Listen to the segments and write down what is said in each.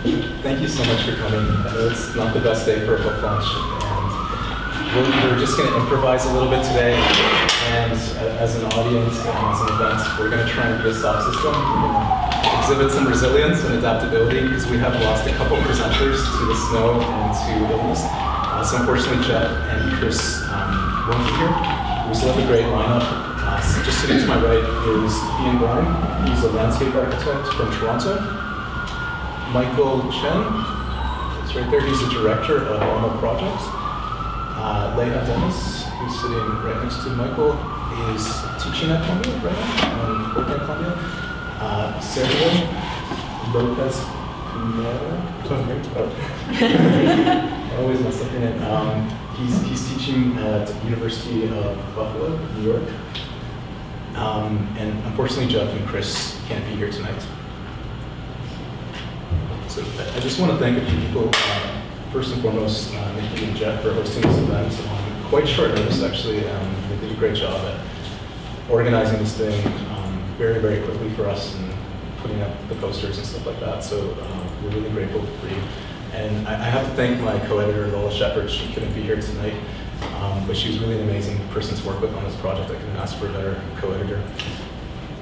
Thank you so much for coming. I know it's not the best day for a book launch, and we're just going to improvise a little bit today. And as an audience and as an event, we're going to try and be a soft system. We're going to exhibit some resilience and adaptability because we have lost a couple presenters to the snow and to illness. So unfortunately, Geoff and Chris won't be here. We still have a great lineup. So just sitting to my right is Fionn Byrne. He's a landscape architect from Toronto. Michael Chen, it's right there, he's the director of Alma Projects. Leigha Dennis, who's sitting right next to Michael, is teaching at Columbia right now, working at Columbia. Sergio Lopez-Pineiro, I always mess up your name. He's teaching at the University of Buffalo, New York. And unfortunately, Geoff and Chris can't be here tonight. So I just want to thank a few people. First and foremost, Nikki and Geoff for hosting this event on quite short notice, actually. They did a great job at organizing this thing very, very quickly for us and putting up the posters and stuff like that. So we're really grateful for you. And I have to thank my co-editor, Lola Sheppard. She couldn't be here tonight, but she was really an amazing person to work with on this project. I couldn't ask for a better co-editor.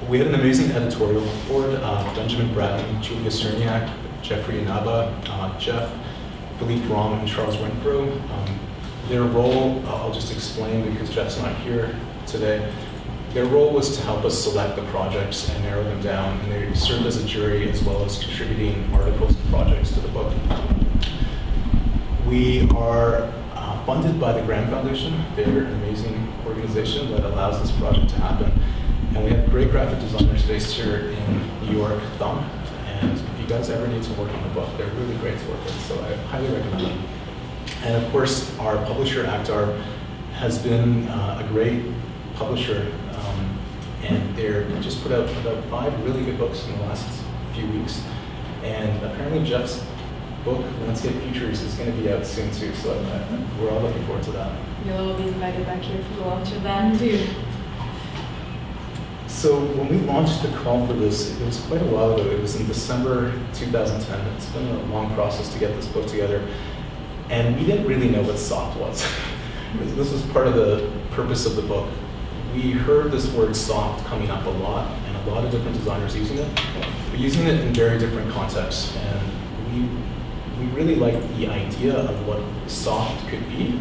We had an amazing editorial board. Benjamin Bratton, Julia Cerniak, Jeffrey Inaba, Jeff, Philippe Rom, and Charles Renfro. Their role, I'll just explain because Jeff's not here today. Their role was to help us select the projects and narrow them down, and they served as a jury as well as contributing articles and projects to the book. We are funded by the Graham Foundation. They're an amazing organization that allows this project to happen. And we have great graphic designers based here in New York, Thumb. And if you guys ever need to work on the book, they're really great to work with, so I highly recommend them. And of course, our publisher, Actar, has been a great publisher, and they're just put out about 5 really good books in the last few weeks. And apparently Jeff's book, Landscape Futures, is going to be out soon too, so we're all looking forward to that. You'll all be invited back here for the launch of that too. So when we launched the call for this, it was quite a while ago. It was in December 2010. It's been a long process to get this book together. And we didn't really know what soft was. This was part of the purpose of the book. We heard this word soft coming up a lot, and a lot of different designers using it, but using it in very different contexts. And we really liked the idea of what soft could be,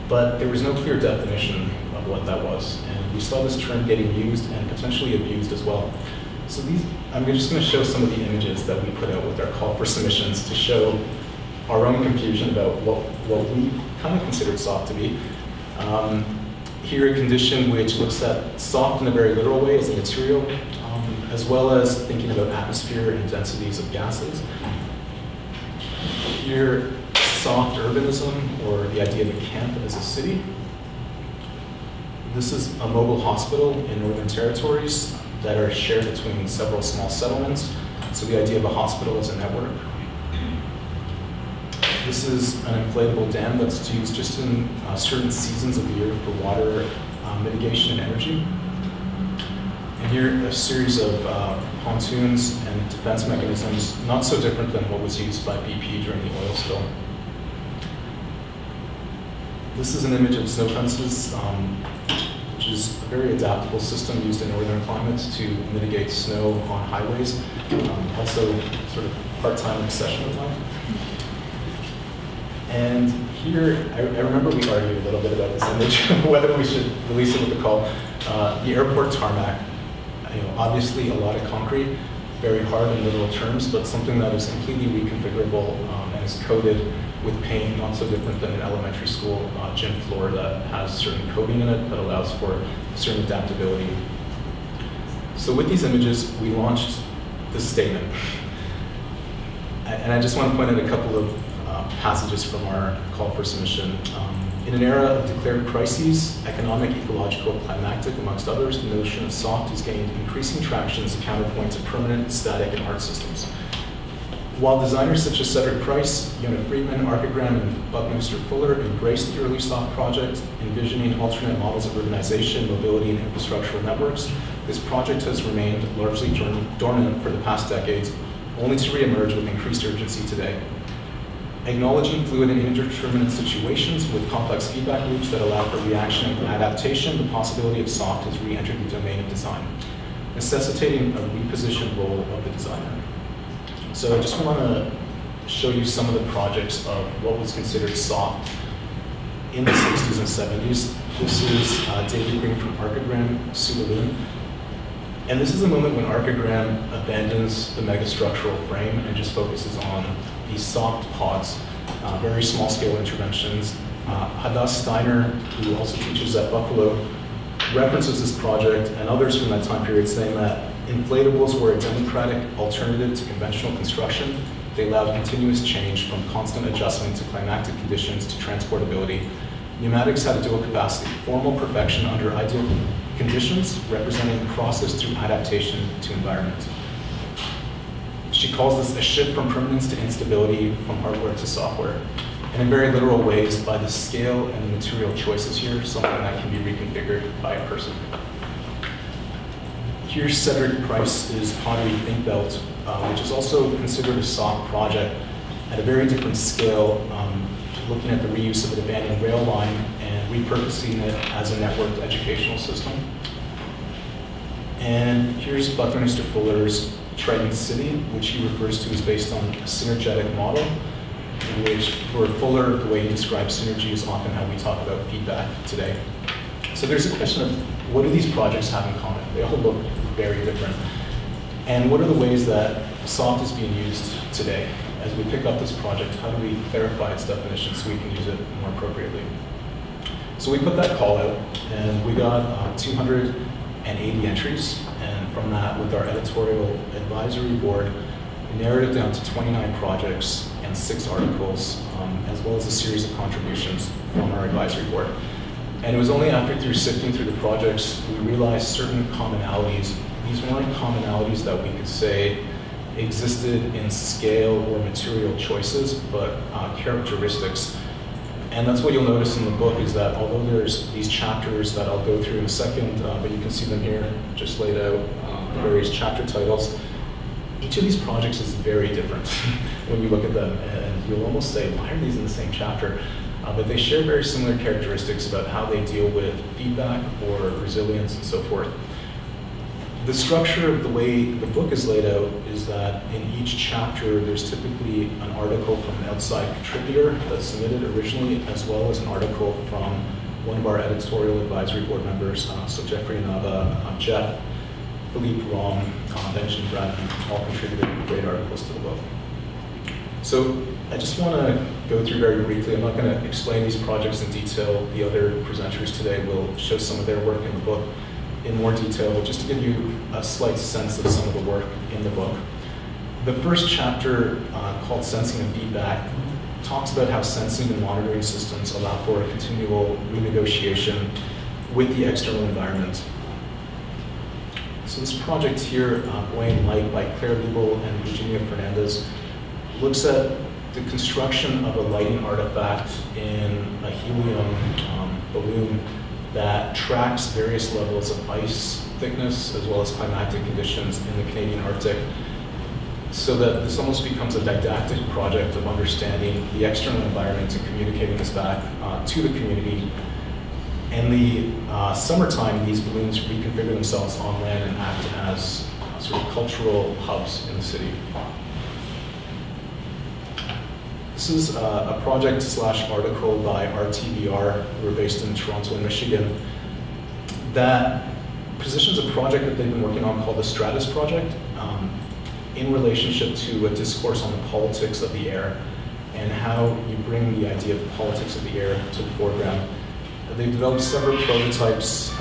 but there was no clear definition of what that was. And we saw this term getting used and potentially abused as well. So I'm just going to show some of the images that we put out with our call for submissions to show our own confusion about what we kind of considered soft to be. Here, a condition which looks at soft in a very literal way as a material, as well as thinking about atmosphere and densities of gases. Here, soft urbanism, or the idea of a camp as a city. This is a mobile hospital in Northern Territories that are shared between several small settlements. So the idea of a hospital as a network. This is an inflatable dam that's used just in certain seasons of the year for water mitigation and energy. And here, a series of pontoons and defense mechanisms, not so different than what was used by BP during the oil spill. This is an image of snow fences, which is a very adaptable system used in northern climates to mitigate snow on highways. Also, sort of part-time obsession of mine. And here, I remember we argued a little bit about this image, whether we should release it with the call. The airport tarmac, obviously a lot of concrete, very hard in literal terms, but something that is completely reconfigurable and is coated with paint, not so different than an elementary school gym floor that has certain coating in it that allows for certain adaptability. So with these images, we launched this statement. And I just want to point out a couple of passages from our call for submission. In an era of declared crises, economic, ecological, climactic, amongst others, the notion of soft has gained increasing traction as a counterpoint to permanent, static, and hard systems. While designers such as Cedric Price, Yona Friedman, Archigram, and Buckminster Fuller embraced the early soft project, envisioning alternate models of urbanization, mobility, and infrastructural networks, this project has remained largely dormant for the past decades, only to reemerge with increased urgency today. Acknowledging fluid and indeterminate situations with complex feedback loops that allow for reaction and adaptation, the possibility of soft has re-entered the domain of design, necessitating a repositioned role of the designer. So I just want to show you some of the projects of what was considered soft in the 60s and 70s. This is David Green from Archigram, Saloon. And this is a moment when Archigram abandons the megastructural frame and just focuses on these soft pods, very small scale interventions. Hadass Steiner, who also teaches at Buffalo, references this project and others from that time period, saying that inflatables were a democratic alternative to conventional construction. They allowed continuous change from constant adjustment to climactic conditions to transportability. Pneumatics had a dual capacity, formal perfection under ideal conditions, representing process through adaptation to environment. She calls this a shift from permanence to instability, from hardware to software. And in very literal ways, by the scale and the material choices here, something that can be reconfigured by a person. Here's Cedric Price's Pottery Think Belt, which is also considered a soft project at a very different scale, looking at the reuse of an abandoned rail line and repurposing it as a networked educational system. And here's Buckminster Fuller's Triton City, which he refers to as based on a synergetic model, in which for Fuller, the way he describes synergy is often how we talk about feedback today. So there's a question of what do these projects have in common? They all look very different. And what are the ways that soft is being used today? As we pick up this project, how do we clarify its definition so we can use it more appropriately? So we put that call out, and we got 280 entries. And from that, with our editorial advisory board, we narrowed it down to 29 projects and 6 articles, as well as a series of contributions from our advisory board. And it was only after sifting through the projects, we realized certain commonalities. These weren't commonalities that we could say existed in scale or material choices, but characteristics. And that's what you'll notice in the book, is that although there's these chapters that I'll go through in a second, but you can see them here just laid out, various chapter titles, each of these projects is very different when you look at them, and you'll almost say, why are these in the same chapter? But they share very similar characteristics about how they deal with feedback or resilience and so forth. The structure of the way the book is laid out is that in each chapter there's typically an article from an outside contributor that's submitted originally, as well as an article from one of our editorial advisory board members, so Jeffrey Nava, Jeff, Philippe Rom, Benjamin Bradman, all contributed great articles to the book. So I just want to go through very briefly. I'm not going to explain these projects in detail. The other presenters today will show some of their work in the book in more detail, but just to give you a slight sense of some of the work in the book. The first chapter, called Sensing and Feedback, talks about how sensing and monitoring systems allow for a continual renegotiation with the external environment. So this project here, Wayne Light by Claire Liebel and Virginia Fernandez, looks at the construction of a lighting artifact in a helium balloon that tracks various levels of ice thickness as well as climatic conditions in the Canadian Arctic, so that this almost becomes a didactic project of understanding the external environment and communicating this back to the community. In the summertime, these balloons reconfigure themselves on land and act as sort of cultural hubs in the city. This is a project/article by RTVR, who are based in Toronto and Michigan, that positions a project that they've been working on called the Stratos project in relationship to a discourse on the politics of the air and how you bring the idea of the politics of the air to the foreground. They've developed several prototypes,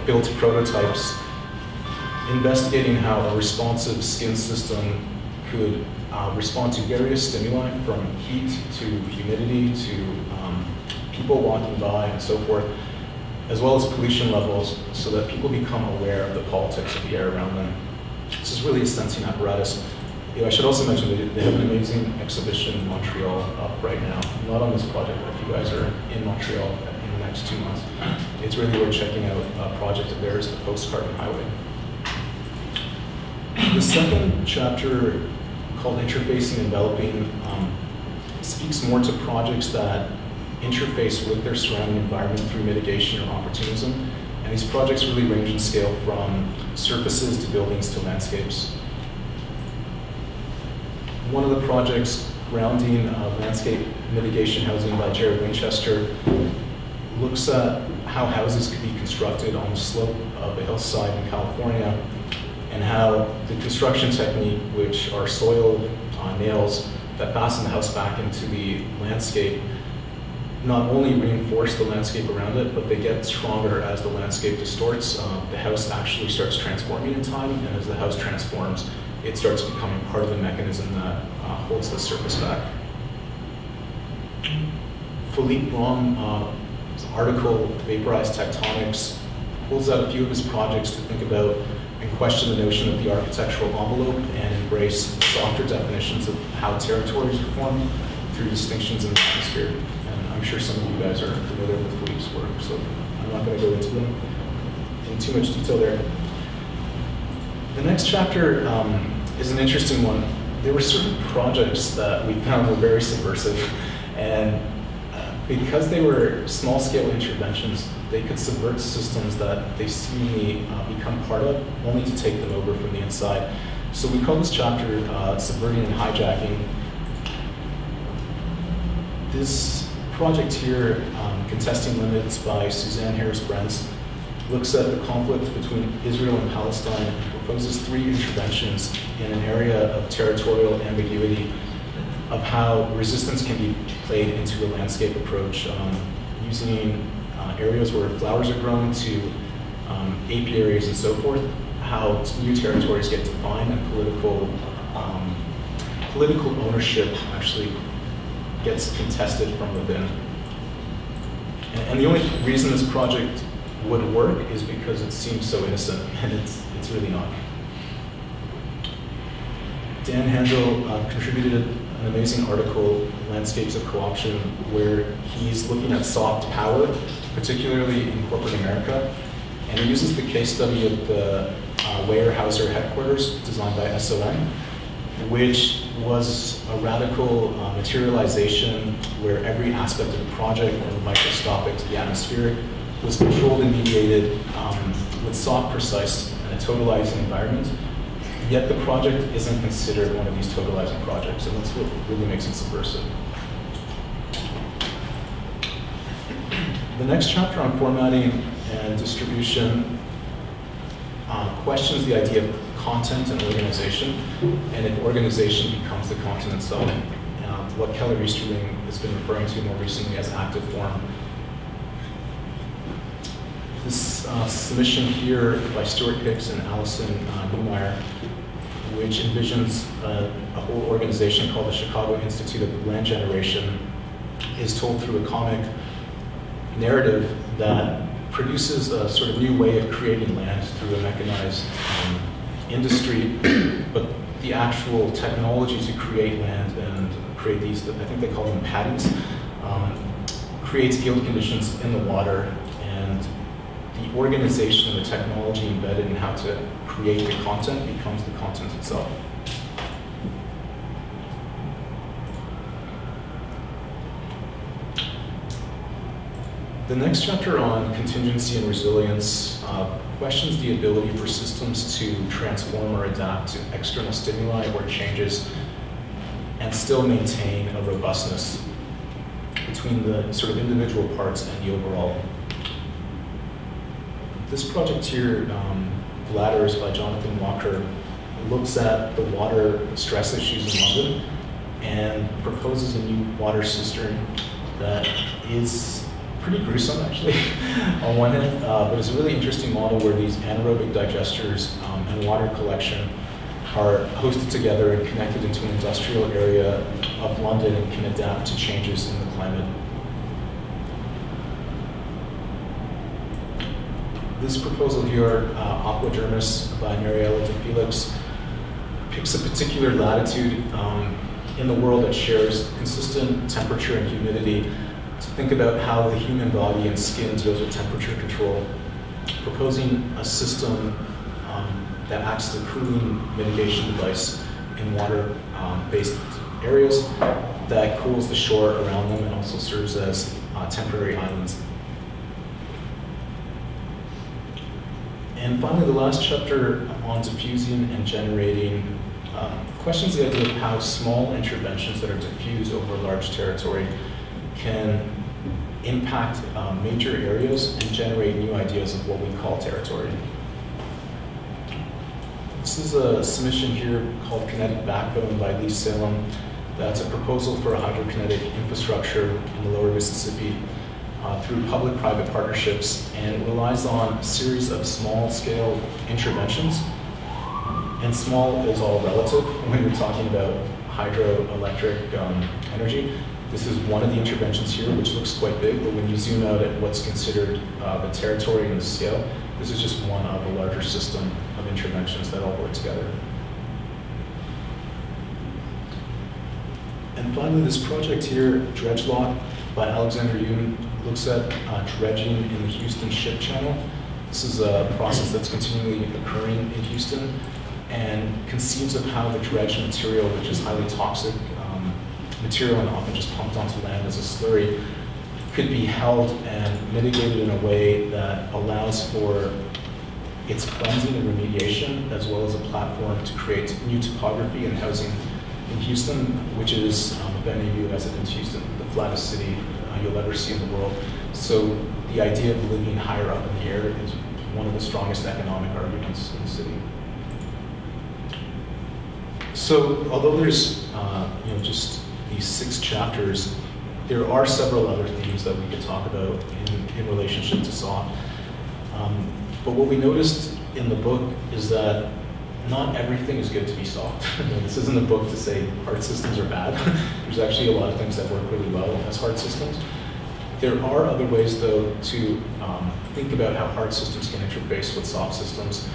built prototypes, investigating how a responsive skin system could respond to various stimuli, from heat to humidity to people walking by and so forth, as well as pollution levels, so that people become aware of the politics of the air around them. This is really a sensing apparatus. I should also mention that they have an amazing exhibition in Montreal up right now. Not on this project, but if you guys are in Montreal in the next 2 months, it's really worth checking out a project of theirs, the Post-Carbon Highway. The second chapter, called Interfacing and Enveloping, speaks more to projects that interface with their surrounding environment through mitigation or opportunism. And these projects really range in scale from surfaces to buildings to landscapes. One of the projects, Grounding Landscape Mitigation Housing by Jared Winchester, looks at how houses could be constructed on the slope of a hillside in California, and how the construction technique, which are soil nails that fasten the house back into the landscape, not only reinforce the landscape around it, but they get stronger as the landscape distorts. The house actually starts transforming in time, and as the house transforms, it starts becoming part of the mechanism that holds the surface back. Philippe Brom's article, Vaporized Tectonics, pulls out a few of his projects to think about and question the notion of the architectural envelope and embrace softer definitions of how territories are formed through distinctions in the atmosphere. And I'm sure some of you guys are familiar with Philippe's work, so I'm not going to go into them in too much detail there. The next chapter is an interesting one. There were certain projects that we found were very subversive, and because they were small-scale interventions, they could subvert systems that they seemingly become part of, only to take them over from the inside. So we call this chapter Subverting and Hijacking. This project here, Contesting Limits by Suzanne Harris-Brents, looks at the conflict between Israel and Palestine and proposes 3 interventions in an area of territorial ambiguity of how resistance can be played into a landscape approach, using areas where flowers are grown to apiaries and so forth, how new territories get defined and political ownership actually gets contested from within. And the only reason this project would work is because it seems so innocent, and it's really not. Dan Handel contributed an amazing article, Landscapes of Co-option, where he's looking at soft power, particularly in corporate America, and he uses the case study of the Weyerhaeuser headquarters designed by SOM, which was a radical materialization where every aspect of the project, from the microscopic to the atmospheric, was controlled and mediated with soft, precise, and a totalizing environment. Yet the project isn't considered one of these totalizing projects, and that's what really makes it subversive. The next chapter on formatting and distribution questions the idea of content and organization, and if organization becomes the content itself, what Keller Easterling has been referring to more recently as active form. This submission here by Stuart Pics and Allison Neumeier, which envisions a whole organization called the Chicago Institute of Land Generation, is told through a comic narrative that produces a sort of new way of creating land through a mechanized industry, but the actual technology to create land and create these, I think they call them patties, creates field conditions in the water, and the organization and the technology embedded in how to create the content becomes the content itself. The next chapter on contingency and resilience questions the ability for systems to transform or adapt to external stimuli or changes and still maintain a robustness between the sort of individual parts and the overall. This project here, Bladders by Jonathan Walker, looks at the water stress issues in London and proposes a new water cistern that is pretty gruesome, actually, on one hand, but it's a really interesting model where these anaerobic digesters and water collection are hosted together and connected into an industrial area of London and can adapt to changes in the climate. This proposal here, Aquadermis by Mariella J Lips, picks a particular latitude in the world that shares consistent temperature and humidity to think about how the human body and skin deals with temperature control, proposing a system that acts as a cooling mitigation device in water-based areas that cools the shore around them and also serves as temporary islands. And finally, the last chapter on diffusing and generating questions the idea of how small interventions that are diffused over a large territory can impact major areas and generate new ideas of what we call territory. This is a submission here called Kinetic Backbone by Lee Salem. That's a proposal for a hydrokinetic infrastructure in the lower Mississippi through public-private partnerships, and it relies on a series of small-scale interventions. And small is all relative when you're talking about hydroelectric energy. This is one of the interventions here, which looks quite big, but when you zoom out at what's considered the territory and the scale, this is just one of a larger system of interventions that all work together. And finally, this project here, Dredge Blog by Alexander Yoon, looks at dredging in the Houston Ship Channel. This is a process that's continually occurring in Houston and conceives of how the dredged material, which is highly toxic material and often just pumped onto land as a slurry, could be held and mitigated in a way that allows for its cleansing and remediation, as well as a platform to create new topography and housing in Houston, which is, if any of you guys have been to Houston, the flattest city you'll ever see in the world. So the idea of living higher up in the air is one of the strongest economic arguments in the city. So although there's just these 6 chapters, there are several other themes that we could talk about in relationship to soft. But what we noticed in the book is that not everything is good to be soft. This isn't a book to say hard systems are bad. There's actually a lot of things that work really well as hard systems. There are other ways, though, to think about how hard systems can interface with soft systems.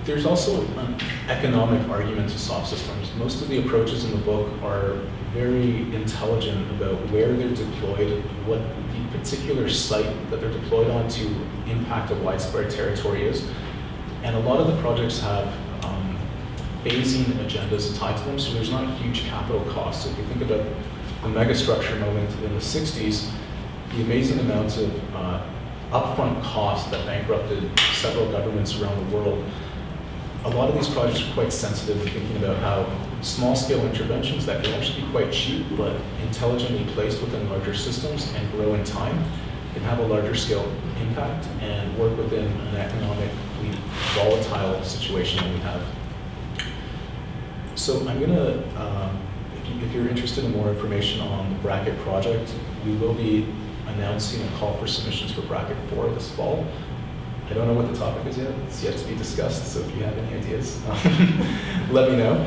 There's also an economic argument to soft systems. Most of the approaches in the book are very intelligent about where they're deployed, what the particular site that they're deployed on to impact a widespread territory is. And a lot of the projects have phasing agendas tied to them, so there's not huge capital costs. So if you think about the megastructure moment in the 60s, the amazing amounts of upfront costs that bankrupted several governments around the world, a lot of these projects are quite sensitive in thinking about how small-scale interventions that can actually be quite cheap, but intelligently placed within larger systems and grow in time, can have a larger scale impact and work within an economically volatile situation that we have. So I'm gonna, if you're interested in more information on the Bracket project, we will be announcing a call for submissions for Bracket 4 this fall. I don't know what the topic is yet. It's yet to be discussed, so if you have any ideas, let me know.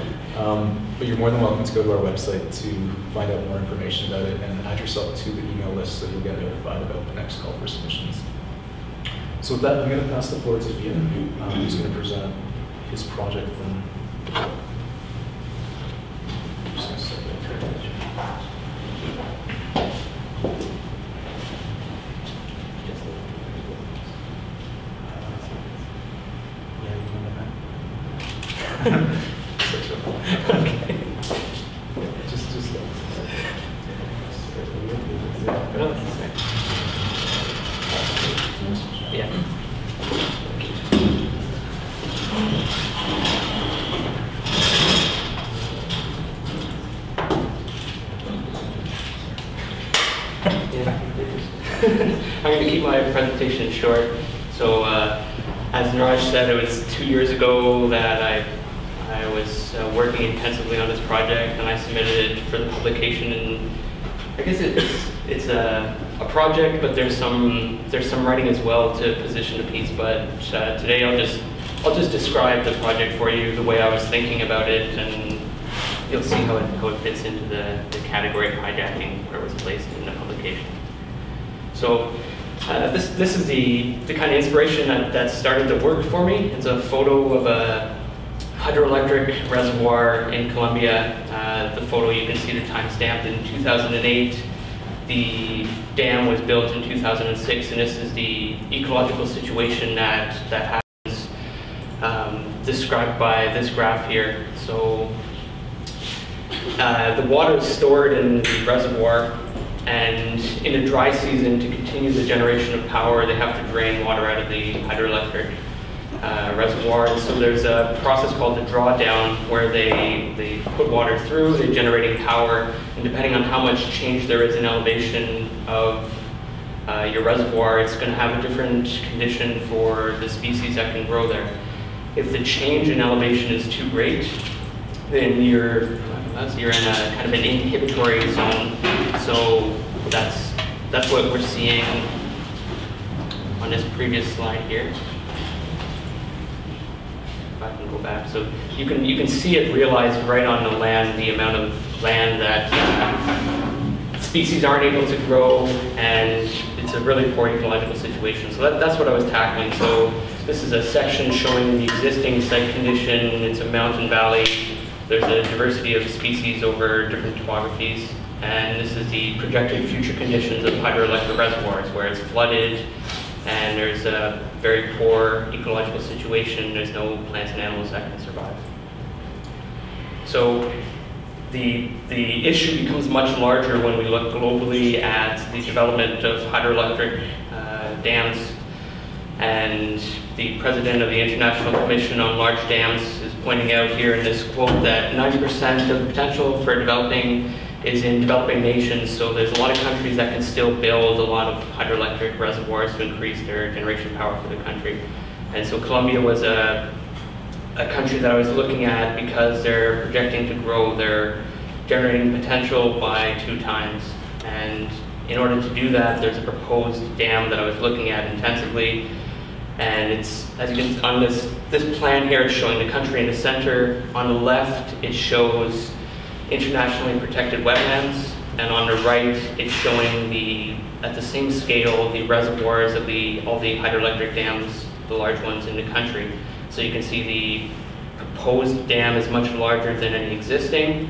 But you're more than welcome to go to our website to find out more information about it and add yourself to the email list so you'll get notified about the next call for submissions. So with that, I'm going to pass the floor to Fionn, who's going to present his project from the book. Okay. Just yeah. I'm going to keep my presentation short. So, as Neeraj said, it was 2 years ago that I was working intensively on this project, and I submitted it for the publication. And I guess it's a project, but there's some writing as well to position the piece. But today I'll just describe the project for you, the way I was thinking about it, and you'll see how it fits into the category of hijacking where it was placed in the publication. So this is the kind of inspiration that started the work for me. It's a photo of a hydroelectric reservoir in Colombia. The photo, you can see the time stamped in 2008. The dam was built in 2006, and this is the ecological situation that happens described by this graph here. So the water is stored in the reservoir, and in a dry season, to continue the generation of power, they have to drain water out of the hydroelectric reservoir. And so there's a process called the drawdown, where they put water through, they're generating power, and depending on how much change there is in elevation of your reservoir, it's going to have a different condition for the species that can grow there. If the change in elevation is too great, then you're in a kind of an inhibitory zone. So that's what we're seeing on this previous slide here. If I can go back, so you can see it realized right on the land, the amount of land that species aren't able to grow, and it's a really poor ecological situation. So that's what I was tackling. So this is a section showing the existing site condition. It's a mountain valley. There's a diversity of species over different topographies. And this is the projected future conditions of hydroelectric reservoirs, where it's flooded and there's a very poor ecological situation. There's no plants and animals that can survive. So the issue becomes much larger when we look globally at the development of hydroelectric dams. And the president of the International Commission on Large Dams is pointing out here in this quote that 90% of the potential for developing is in developing nations. So there's a lot of countries that can still build a lot of hydroelectric reservoirs to increase their generation power for the country. And so Colombia was a country that I was looking at because they're projecting to grow their generating potential by 2 times. And in order to do that, there's a proposed dam that I was looking at intensively. And it's, as you can, on this plan here, it's showing the country in the center. On the left, it shows internationally protected wetlands. And on the right, it's showing at the same scale, the reservoirs of all the hydroelectric dams, the large ones in the country. So you can see the proposed dam is much larger than any existing,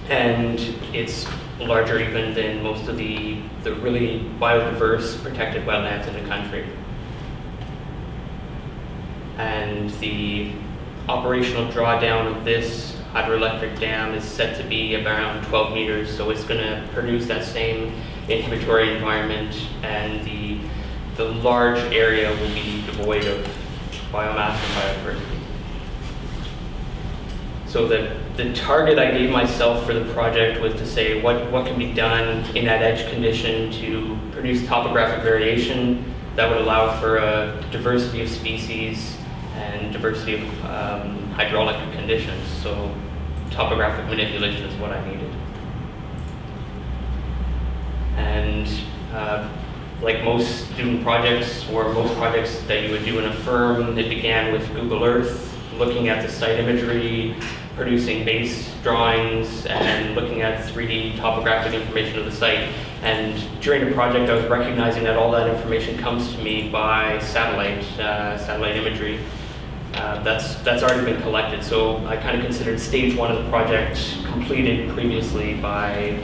and it's larger even than most of the really biodiverse protected wetlands in the country. And the operational drawdown of this hydroelectric dam is set to be around 12 meters, so it's going to produce that same inhibitory environment, and the large area will be devoid of biomass and biodiversity. So the target I gave myself for the project was to say what can be done in that edge condition to produce topographic variation that would allow for a diversity of species and diversity of hydrologic conditions. So topographic manipulation is what I needed. And like most student projects, or most projects that you would do in a firm, it began with Google Earth, looking at the site imagery, producing base drawings, and looking at 3D topographic information of the site. And during the project, I was recognizing that all that information comes to me by satellite imagery. That's already been collected. So I kind of considered stage 1 of the project completed previously by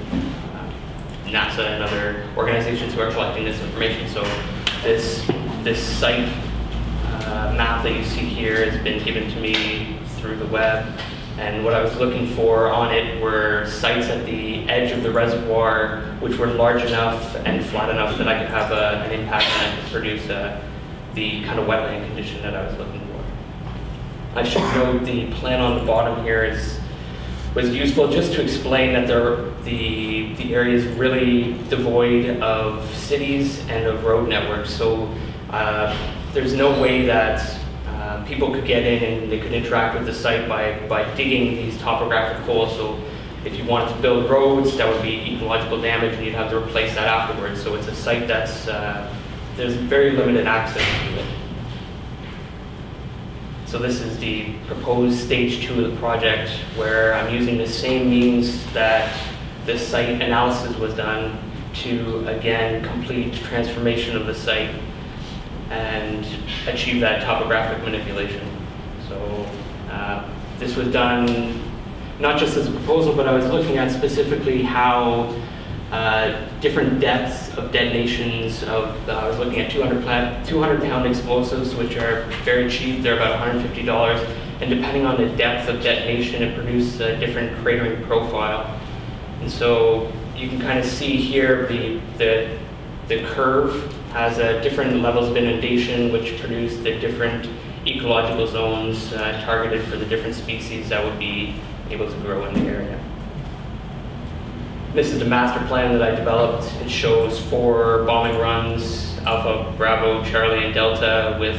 NASA and other organizations who are collecting this information. So this site map that you see here has been given to me through the web. And what I was looking for on it were sites at the edge of the reservoir which were large enough and flat enough that I could have an impact and I could produce the kind of wetland condition that I was looking for. I should note the plan on the bottom here was useful just to explain that the area is really devoid of cities and of road networks. So there's no way that people could get in and they could interact with the site by digging these topographic holes. So if you wanted to build roads, that would be ecological damage and you'd have to replace that afterwards. So it's a site that's, there's very limited access to it. So this is the proposed stage 2 of the project, where I'm using the same means that this site analysis was done to, again, complete transformation of the site and achieve that topographic manipulation. So this was done not just as a proposal, but I was looking at specifically how different depths of detonations of, I was looking at 200-pound explosives, which are very cheap. They're about $150. And depending on the depth of detonation, it produces a different cratering profile. And so you can kind of see here the curve has different levels of inundation, which produce the different ecological zones targeted for the different species that would be able to grow in the area. This is the master plan that I developed. It shows 4 bombing runs, Alpha, Bravo, Charlie, and Delta, with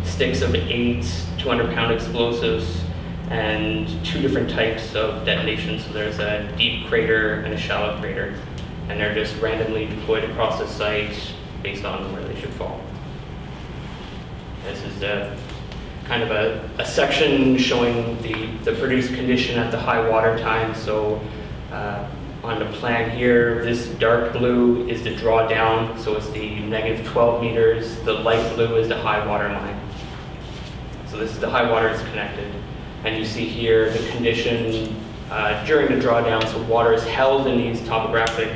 sticks of 8 200-pound explosives and 2 different types of detonations. So there's a deep crater and a shallow crater, and they're just randomly deployed across the site based on where they should fall. This is kind of a section showing the produced condition at the high water time. So on the plan here, this dark blue is the drawdown, so it's the -12 meters. The light blue is the high water line. So this is the high water is connected. And you see here the condition during the drawdown, so water is held in these topographic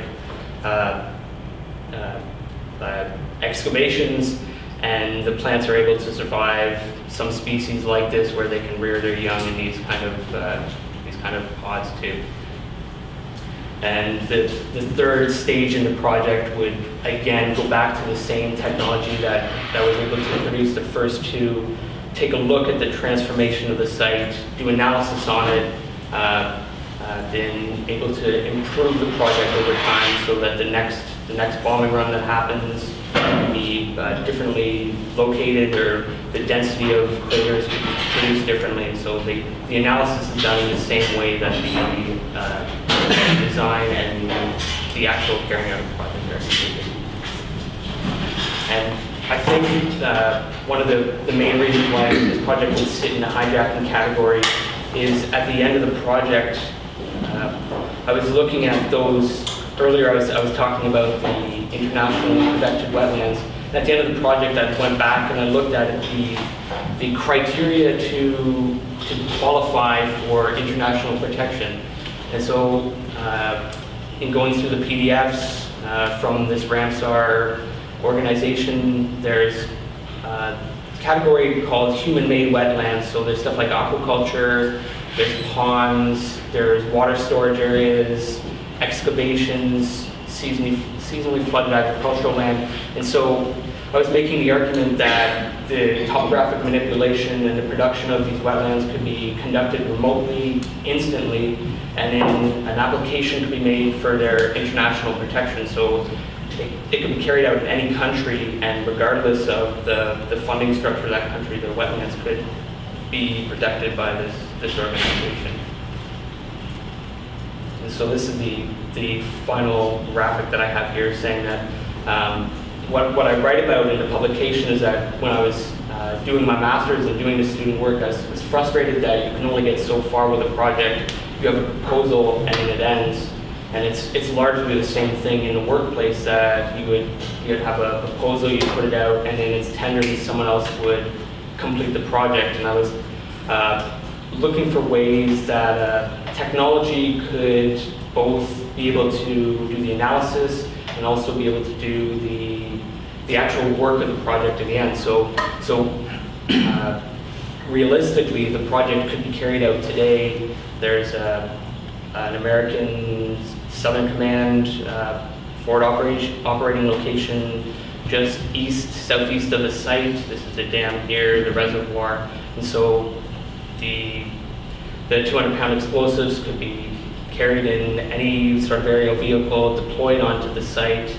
excavations, and the plants are able to survive. Some species like this where they can rear their young in these kind of pods too. And the third stage in the project would again go back to the same technology that was able to produce the first 2. Take a look at the transformation of the site, do analysis on it, then able to improve the project over time so that the next bombing run that happens can be differently located, or the density of craters can be produced differently. And so the analysis is done in the same way that the design and the actual carrying out of the project are completed. And I think one of the main reasons why this project would sit in the hijacking category is at the end of the project, I was looking at those, earlier I was talking about the internationally protected wetlands. At the end of the project, I went back and I looked at the criteria to qualify for international protection. And so in going through the PDFs from this Ramsar organization, there's a category called human-made wetlands. So there's stuff like aquaculture, there's ponds, there's water storage areas, excavations, seasonally flooded agricultural land. And so I was making the argument that the topographic manipulation and the production of these wetlands could be conducted remotely, instantly, and then an application could be made for their international protection. So it could be carried out in any country, and regardless of the funding structure of that country, the wetlands could be protected by this organization. And so this is the final graphic that I have here, saying that what I write about in the publication is that when I was doing my master's and doing the student work, I was frustrated that you can only get so far with a project. You have a proposal and then it ends. And it's largely the same thing in the workplace, that you'd have a proposal, you put it out, and then it's tendered and someone else would complete the project. And I was looking for ways that technology could both be able to do the analysis and also be able to do the actual work of the project at the end. So realistically, the project could be carried out today. There's an American Southern Command forward operating location just southeast of the site. This is the dam here, the reservoir. And so the 200-pound explosives could be carried in any sort of aerial vehicle, deployed onto the site,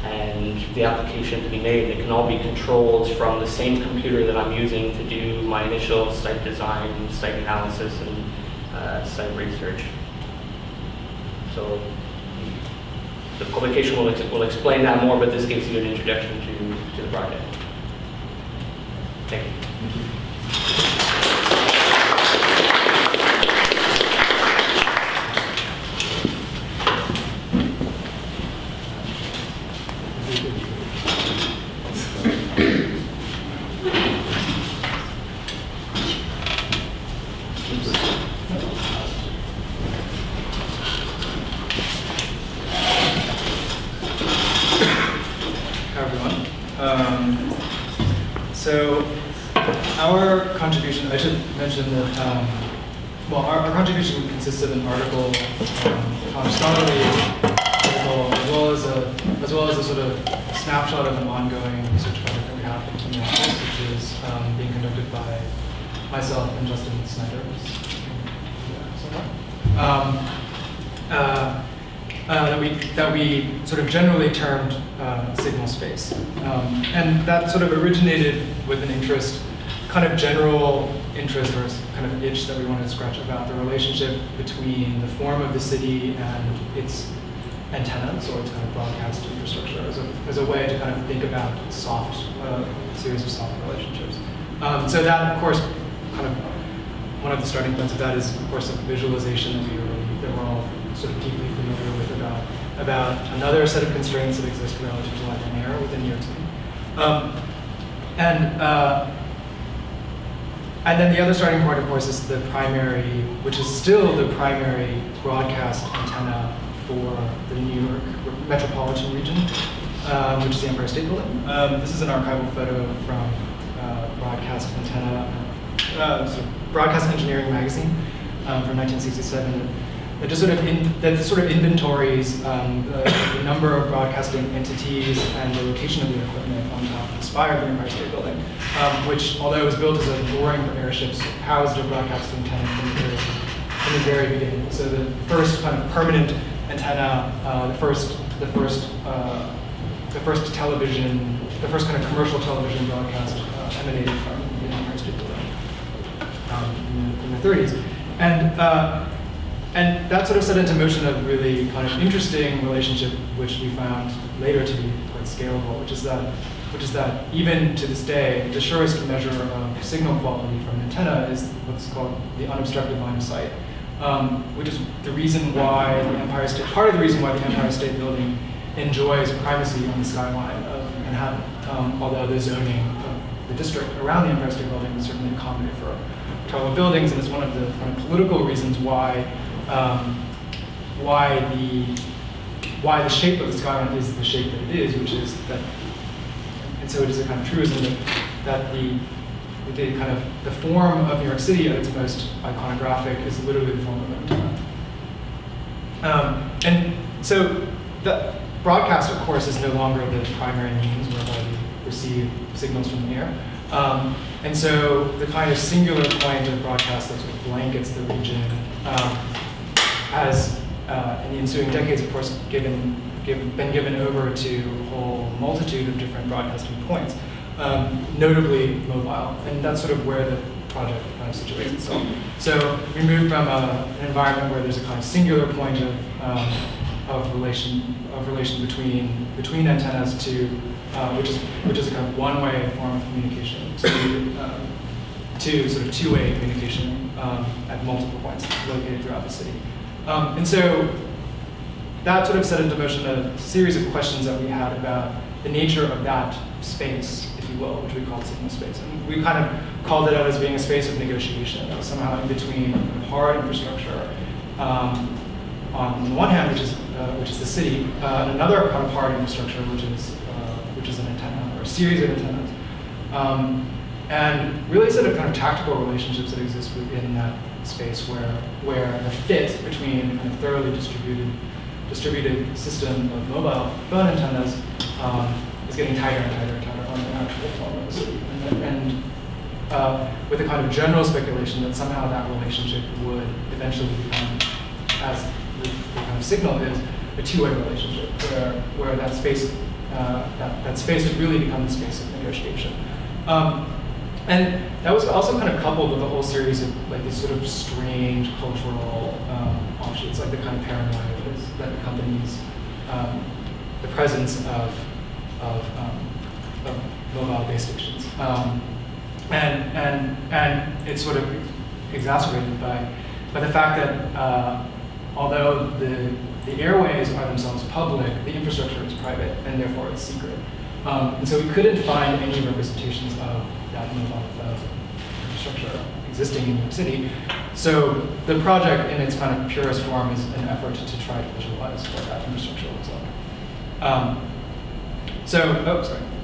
and the application could be made. It can all be controlled from the same computer that I'm using to do my initial site design, site analysis, and site research. So the publication will explain that more, but this gives you an introduction to the project. Thank you. our contribution, I should mention that, well, our contribution consists of an article, a scholarly article, as well as a sort of snapshot of an ongoing research project that we have in the office, which is being conducted by myself and Justin Snyder. That we sort of generally termed signal space. And that sort of originated with an interest, kind of general interest or kind of itch that we wanted to scratch about the relationship between the form of the city and its antennas or its kind of broadcast infrastructure as a way to kind of think about series of soft relationships. So that, of course, kind of one of the starting points of that is, of course, a visualization that we're all sort of deeply familiar with about another set of constraints that exist relative to light and air within New York City. And then the other starting point, of course, is the primary, which is still the primary broadcast antenna for the New York metropolitan region, which is the Empire State Building. This is an archival photo from Broadcast Engineering magazine from 1967. That just sort of inventories the number of broadcasting entities and the location of the equipment on top of the spire of the Empire State Building, which, although it was built as a mooring for airships, housed a broadcasting antenna from the very beginning. So the first kind of permanent antenna, the first television, the first kind of commercial television broadcast emanated from the Empire State Building in the 30s, and that sort of set into motion a really kind of interesting relationship, which we found later to be quite scalable, which is that even to this day, the surest measure of signal quality from an antenna is what's called the unobstructed line of sight, which is the reason why the Empire State, part of the reason why the Empire State Building enjoys primacy on the skyline of Manhattan, although the zoning of the district around the Empire State Building is certainly accommodated for taller buildings, and it's one of the kind of political reasons why the shape of the skyline is the shape that it is, which is that, and so it is a kind of truism that the kind of the form of New York City at its most iconographic is literally the form of an antenna. And so the broadcast, of course, is no longer the primary means whereby we receive signals from the air. And so the kind of singular point of broadcast that sort of blankets the region has, in the ensuing decades, of course, been given over to a whole multitude of different broadcasting points, notably mobile, and that's sort of where the project kind of situates itself. So we moved from an environment where there's a kind of singular point of relation between antennas to which is a kind of one-way form of communication to sort of two-way communication at multiple points located throughout the city. And so that sort of set into motion a series of questions that we had about the nature of that space, if you will, which we called signal space. And we kind of called it out as being a space of negotiation that was somehow in between hard infrastructure on the one hand, which is the city, and another kind of hard infrastructure, which is an antenna or a series of antennas, and really sort of kind of tactical relationships that exist within that space where the fit between a kind of thoroughly distributed system of mobile phone antennas is getting tighter and tighter and tighter on the actual form of the city, and with a kind of general speculation that somehow that relationship would eventually become, as the kind of signal is, a two-way relationship where that space would really become the space of negotiation. And that was also kind of coupled with a whole series of like these sort of strange cultural offshoots, like the kind of paranoia that accompanies the presence of mobile base stations. And it's sort of exacerbated by the fact that although the airways are themselves public, the infrastructure is private, and therefore it's secret. And so we couldn't find any representations of that mobile infrastructure existing in New York City. So the project, in its kind of purest form, is an effort to try to visualize what that infrastructure looks like.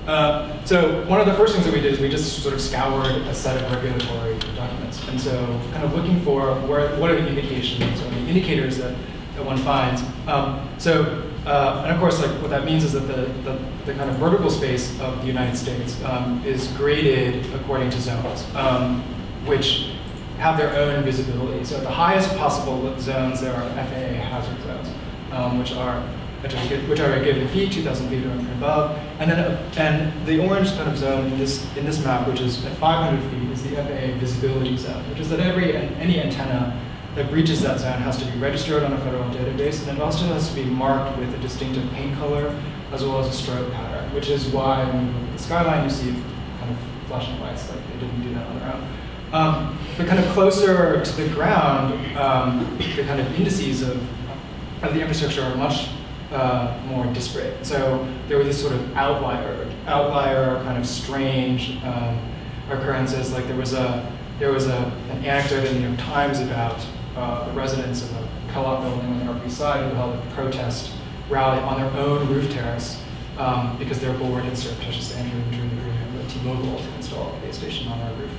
So one of the first things that we did is we just sort of scoured a set of regulatory documents. And so kind of looking for what are the indications or the indicators that one finds. And of course, like what that means is that the kind of vertical space of the United States is graded according to zones, which have their own visibility. So at the highest possible zones, there are FAA hazard zones, which are a given feet, 2,000 feet or above. And then the orange kind of zone in this map, which is at 500 feet, is the FAA visibility zone, which is that any antenna that breaches that zone has to be registered on a federal database, and it also has to be marked with a distinctive paint color as well as a strobe pattern, which is why when you look at the skyline, you see kind of flashing lights, like they didn't do that on their own. But kind of closer to the ground, the kind of indices of the infrastructure are much more disparate. So there were these sort of outlier kind of strange occurrences. Like there was an anecdote in the New York Times about the residents of a co-op building on the Upper East Side who held a protest rally on their own roof terrace because their board had surreptitiously entered into an agreement with T-Mobile to install a base station on their roof.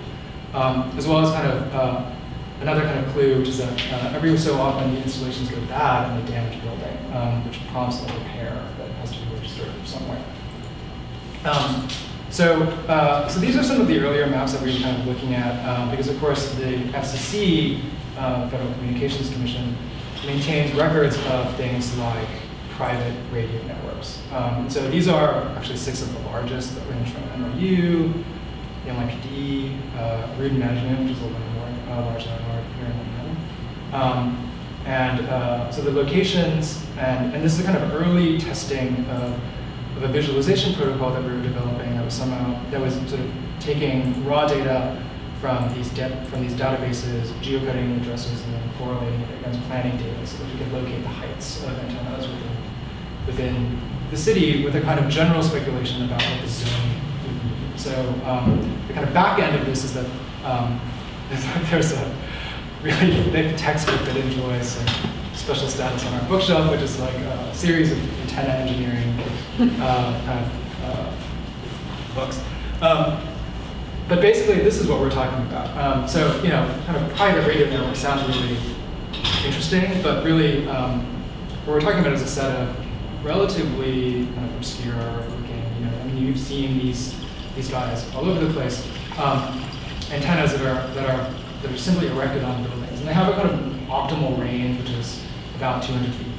As well as kind of another kind of clue, which is that every so often the installations go bad in the damaged building, which prompts a repair that has to be registered somewhere. So these are some of the earlier maps that we were kind of looking at, because of course the FCC, Federal Communications Commission, maintains records of things like private radio networks. And so these are actually 6 of the largest that range from NYU, the NYPD, Root Management, which is a little more large network here in Manhattan. So the locations, and this is a kind of early testing of a visualization protocol that we were developing that was sort of taking raw data from these databases, geocoding addresses, and then correlating it against planning data so that we could locate the heights of antennas within the city with a kind of general speculation about what the zone would be. So the kind of back end of this is that there's a really thick textbook that enjoys some special status on our bookshelf, which is like a series of antenna engineering books. But basically, this is what we're talking about. So, kind of private radio network sounds really interesting, but really, what we're talking about is a set of relatively kind of obscure looking, you've seen these guys all over the place, antennas that are simply erected on buildings, and they have a kind of optimal range, which is about 200 feet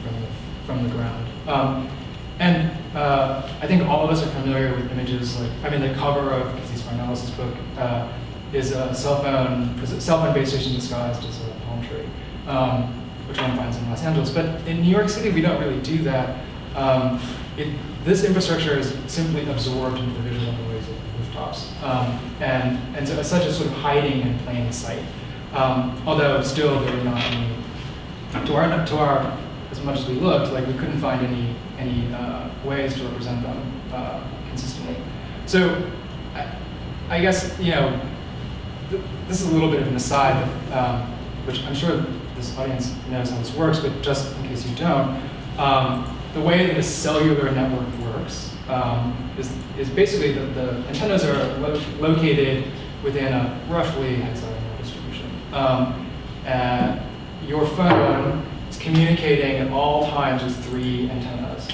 from the ground. I think all of us are familiar with images like, the cover of Casey's Farnellis' book is a cell phone base station disguised as a palm tree, which one finds in Los Angeles. But in New York City, we don't really do that. This infrastructure is simply absorbed into the visual noise of rooftops. And so as such, it's sort of hiding in plain sight. Although still there were not any, to our, as much as we looked, like we couldn't find any ways to represent them consistently. So I guess, this is a little bit of an aside, which I'm sure this audience knows how this works, but just in case you don't, the way that a cellular network works is basically that the antennas are located within a roughly hexagonal distribution. Your phone is communicating at all times with 3 antennas,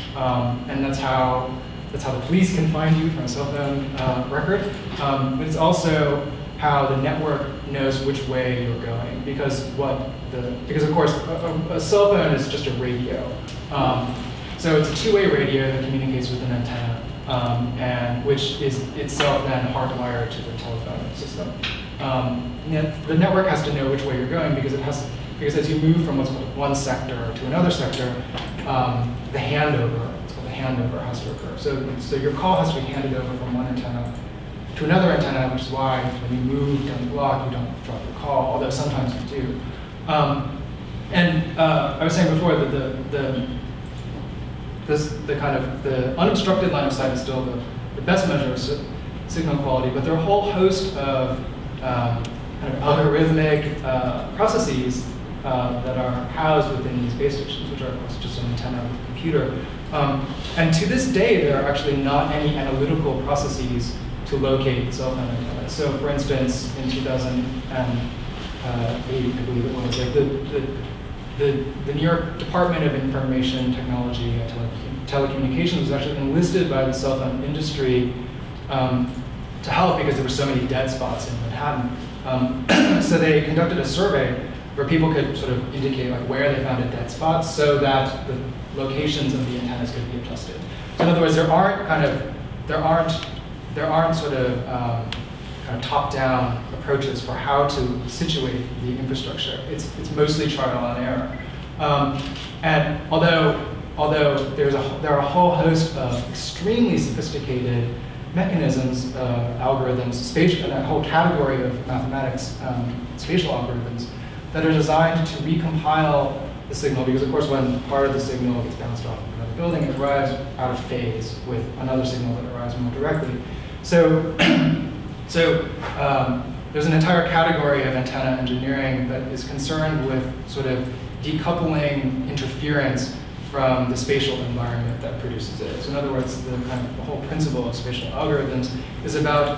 and that's how the police can find you from a cell phone record. But it's also how the network knows which way you're going, because of course a cell phone is just a radio. So it's a 2-way radio that communicates with an antenna, and which is itself then hardwired to the telephone system. The network has to know which way you're going because as you move from what's called one sector to another sector, the handover, it's called the handover, has to occur. So your call has to be handed over from one antenna to another antenna, which is why when you move down the block, you don't drop your call, although sometimes you do. I was saying before that the kind of the unobstructed line of sight is still the best measure of signal quality, but there are a whole host of kind of algorithmic processes that are housed within these base stations, which are of course just an antenna with a computer, And to this day, there are actually not any analytical processes to locate cell phone antennas. So for instance, in 2008, I believe it was, like the New York Department of Information Technology and Telecommunications was actually enlisted by the cell phone industry to help because there were so many dead spots in Manhattan. So they conducted a survey where people could sort of indicate like where they found a dead spot so that the locations of the antennas could be adjusted. So in other words, there aren't sort of kind of top-down approaches for how to situate the infrastructure. It's mostly trial and error. And although there are a whole host of extremely sophisticated mechanisms, algorithms, and a whole category of mathematics, spatial algorithms, that are designed to recompile the signal, because of course when part of the signal gets bounced off of another building, it arrives out of phase with another signal that arrives more directly. So there's an entire category of antenna engineering that is concerned with sort of decoupling interference from the spatial environment that produces it. So in other words, the whole principle of spatial algorithms is about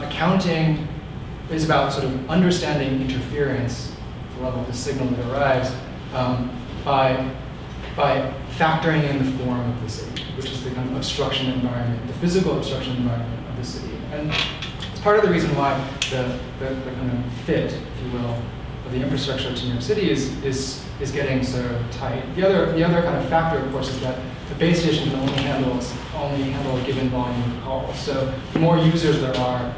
sort of understanding interference, the level of the signal that arrives, by factoring in the form of the city, which is the kind of obstruction environment, the physical obstruction environment of the city. And it's part of the reason why the kind of fit, if you will, of the infrastructure to New York City is getting so tight. The other kind of factor, of course, is that the base station can only handle a given volume of calls. So the more users there are,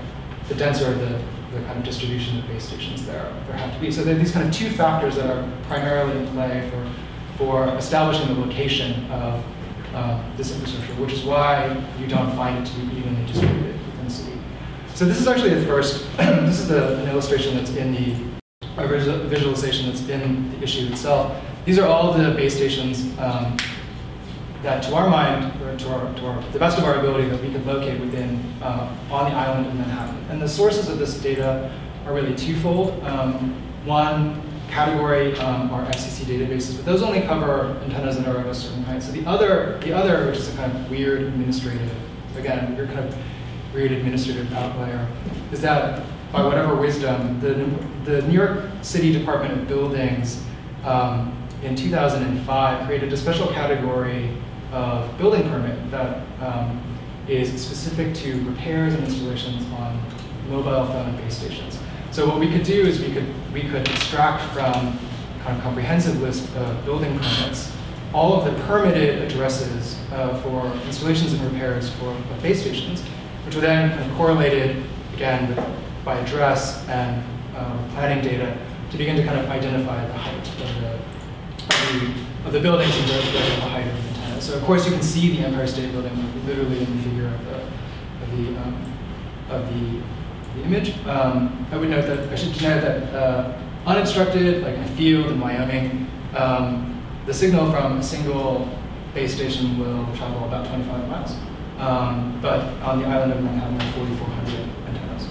the denser the kind of distribution of base stations there have to be. So there are these kind of two factors that are primarily in play for establishing the location of this infrastructure, which is why you don't find it to be evenly distributed within the city. So this is actually the first, this is an illustration that's in a visualization that's in the issue itself. These are all the base stations that, to our mind, or to the best of our ability, that we could locate within on the island of Manhattan. And the sources of this data are really twofold. One category are FCC databases, but those only cover antennas that are of a certain height. So the other, which is a kind of weird administrative, again, weird kind of weird administrative outlier, is that by whatever wisdom, the New York City Department of Buildings in 2005 created a special category of building permit that is specific to repairs and installations on mobile phone base stations. So what we could do is we could extract from kind of comprehensive list of building permits all of the permitted addresses for installations and repairs for base stations, which were then kind of correlated again by address and planning data to begin to kind of identify the height of the buildings and the height of the antennas. So of course you can see the Empire State Building literally in the figure of the image. I would note that I should note that unobstructed, like in a field in Wyoming, the signal from a single base station will travel about 25 miles. But on the island of Manhattan, there are 4,400 antennas.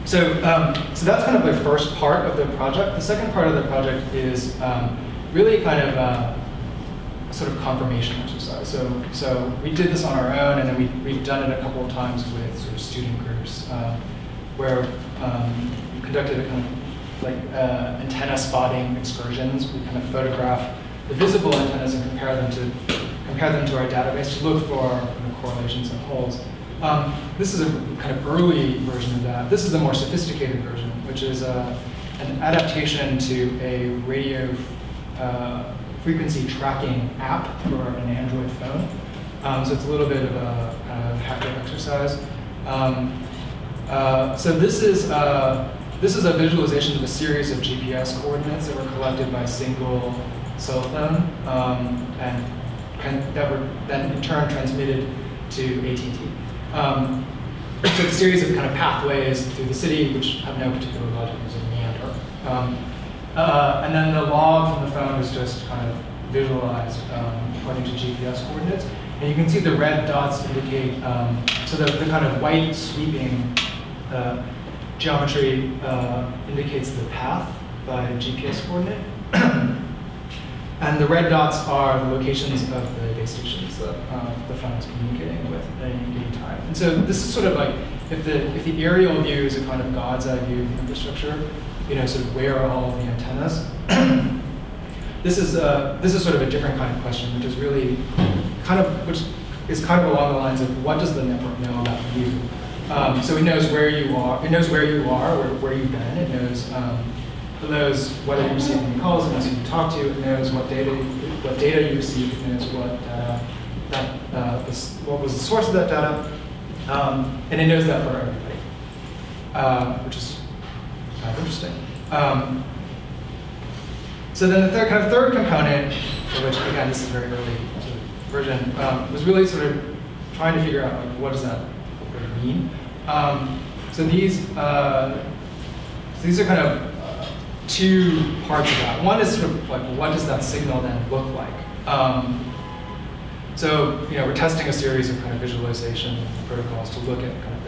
So that's kind of the first part of the project. The second part of the project is really kind of a sort of confirmation exercise. So we did this on our own, and then we've done it a couple of times with sort of student groups, where we conducted a kind of like antenna spotting excursions. We kind of photograph the visible antennas and compare them to our database to look for correlations and holes. This is a kind of early version of that. This is a more sophisticated version, which is an adaptation to a radio frequency tracking app for an Android phone. So it's a little bit of a kind of hacker exercise. So this is a visualization of a series of GPS coordinates that were collected by a single cell phone, and that were then in turn transmitted to AT&T. So it's a series of kind of pathways through the city which have no particular logic, as a meander. And then the log from the phone is just kind of visualized according to GPS coordinates. And you can see the red dots indicate, so the kind of white sweeping geometry indicates the path by GPS coordinate. And the red dots are the locations of the base stations that the front is communicating with at any given time. And so this is sort of like, if the aerial view is a kind of God's eye view of the infrastructure, sort of where are all of the antennas? This is sort of a different kind of question, which is really which is kind of along the lines of what does the network know about you? So it knows where you are. It knows where you are, where you've been. It knows whether you receive any calls. It knows who you talk to. It knows what data you received. It knows what was the source of that data, and it knows that for everybody, which is kind of interesting. So then the third component, for which again this is very early sort of version, was really sort of trying to figure out like what does that really mean. So these are kind of two parts of that. One is sort of like what does that signal then look like? So we're testing a series of kind of visualization protocols to look at kind of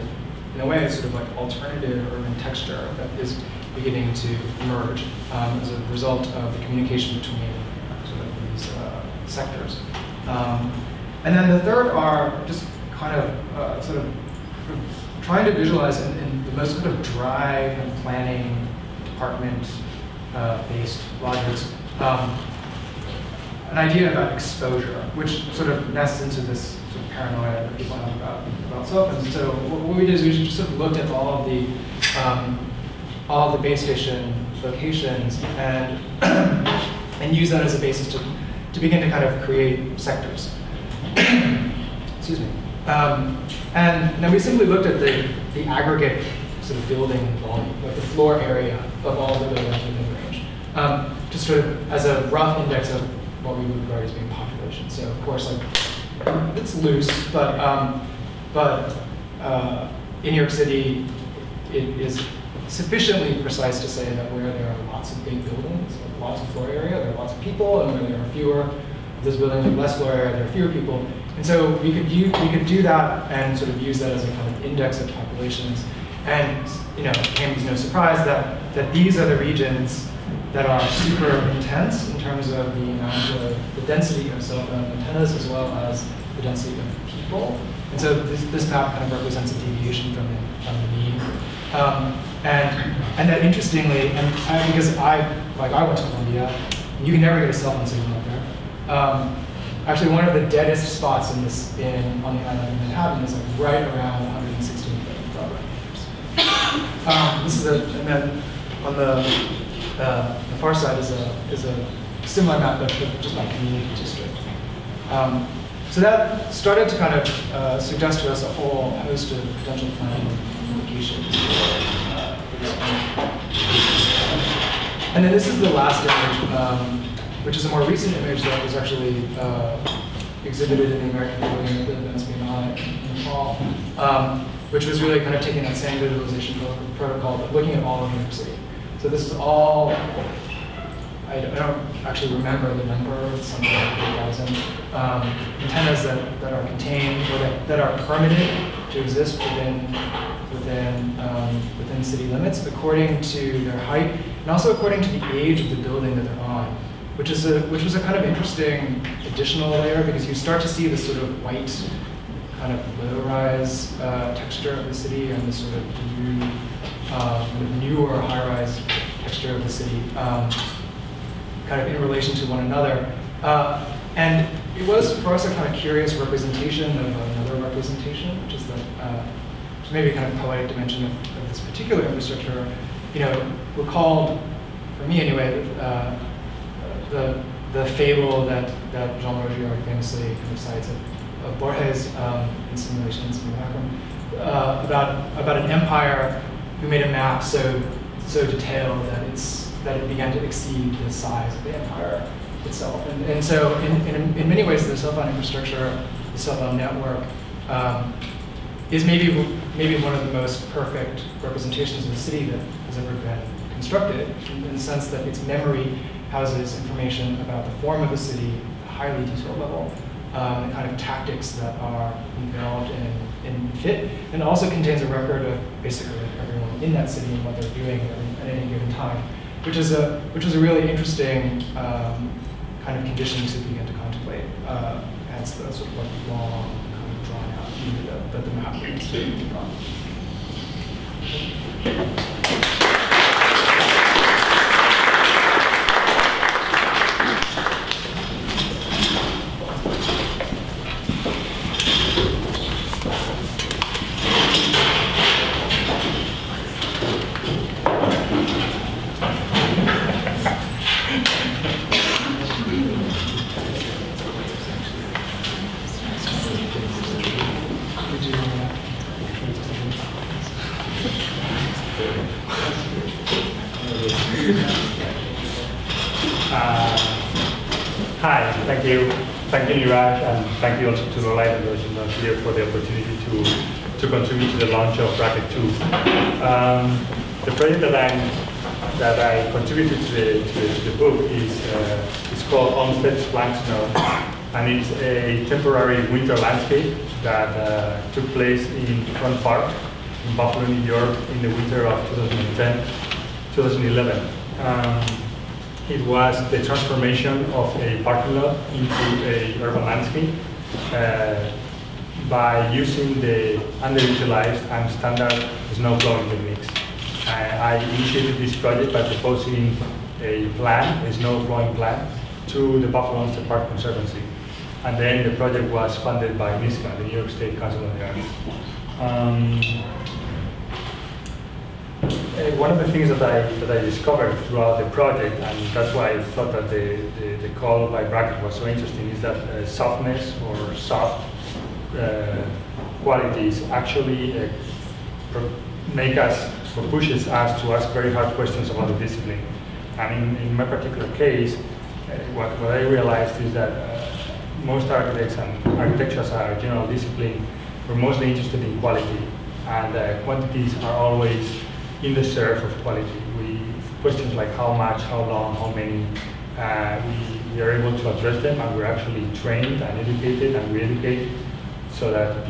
in a way it's sort of like alternative urban texture that is beginning to emerge as a result of the communication between sort of these sectors. And then the third are just kind of sort of trying to visualize in the most sort of dry kind of planning department-based logics an idea about exposure, which sort of nests into this sort of paranoia that people have about softness. So what we did is we just sort of looked at all of the base station locations and use that as a basis to begin to kind of create sectors. Excuse me. And then we simply looked at the aggregate sort of building volume, like the floor area of all the buildings within the range, just sort of as a rough index of what we would regard as being population. So of course, like it's loose, but in New York City, it is sufficiently precise to say that where there are lots of big buildings, lots of floor area, there are lots of people, and where there are fewer of those buildings with less floor area, there are fewer people. And so we could do that and sort of use that as a kind of index of populations. And it came as no surprise that these are the regions that are super intense in terms of the amount of the density of cell phone antennas as well as the density of people. And so this map kind of represents a deviation from the mean. And that interestingly, because I went to Columbia, you can never get a cell phone signal up there. Actually, one of the deadest spots on the island of Manhattan is like right around 116th and Broadway. This is and then on the far side is a similar map, but just by community district. So that started to kind of suggest to us a whole host of potential planning implications. And then this is the last image, which is a more recent image that was actually exhibited in the American Pavilion at the Venice Biennale in fall, which was really kind of taking that same visualization protocol, but looking at all of New York City. So this is all, I don't actually remember the number, it's something like 8,000 antennas that are contained or that are permitted to exist within city limits according to their height and also according to the age of the building that they're on, which was a kind of interesting additional layer because you start to see this sort of white kind of low-rise texture of the city and this sort of blue, newer high-rise texture of the city, kind of in relation to one another. And it was, for us, a kind of curious representation of another representation, which is maybe a kind of poetic dimension of this particular infrastructure. We're called, for me anyway, the fable that Jean Baudrillard famously kind of cites of Borges in Simulations about an empire who made a map so detailed that it began to exceed the size of the empire itself. And so in many ways, the cell phone infrastructure, the cell phone network, is maybe one of the most perfect representations of the city that has ever been constructed, in the sense that its memory houses information about the form of the city at a highly detailed level, the kind of tactics that are involved in fit, and also contains a record of basically everyone in that city and what they're doing at any given time, which is a really interesting kind kind of conditions to begin to contemplate. Hence, that's sort of like long, kind of drawn out view that the map needs to be drawn. Hi, thank you. Thank you, Neeraj, and thank you also to Lola and those here for the opportunity to contribute to the launch of Bracket 2. The project that I contributed to the book is called Olmsted's Blank Snow, and it's a temporary winter landscape that took place in Front Park in Buffalo, New York, in the winter of 2010-2011. It was the transformation of a parking lot into an urban landscape by using the underutilized and standard snow plowing techniques. I initiated this project by proposing a plan, a snow plowing plan, to the Buffalo Olmsted Park Conservancy. And then the project was funded by NISCA, the New York State Council on the Arts. One of the things that I discovered throughout the project, and that's why I thought that the call by Bracket was so interesting, is that softness or soft qualities actually make us, or pushes us to ask very hard questions about the discipline. And in my particular case, what I realized is that most architects and architecture as a general discipline were mostly interested in quality, and quantities are always in the search of quality. Questions like how much, how long, how many, we are able to address them, and we're actually trained and educated and re-educate so that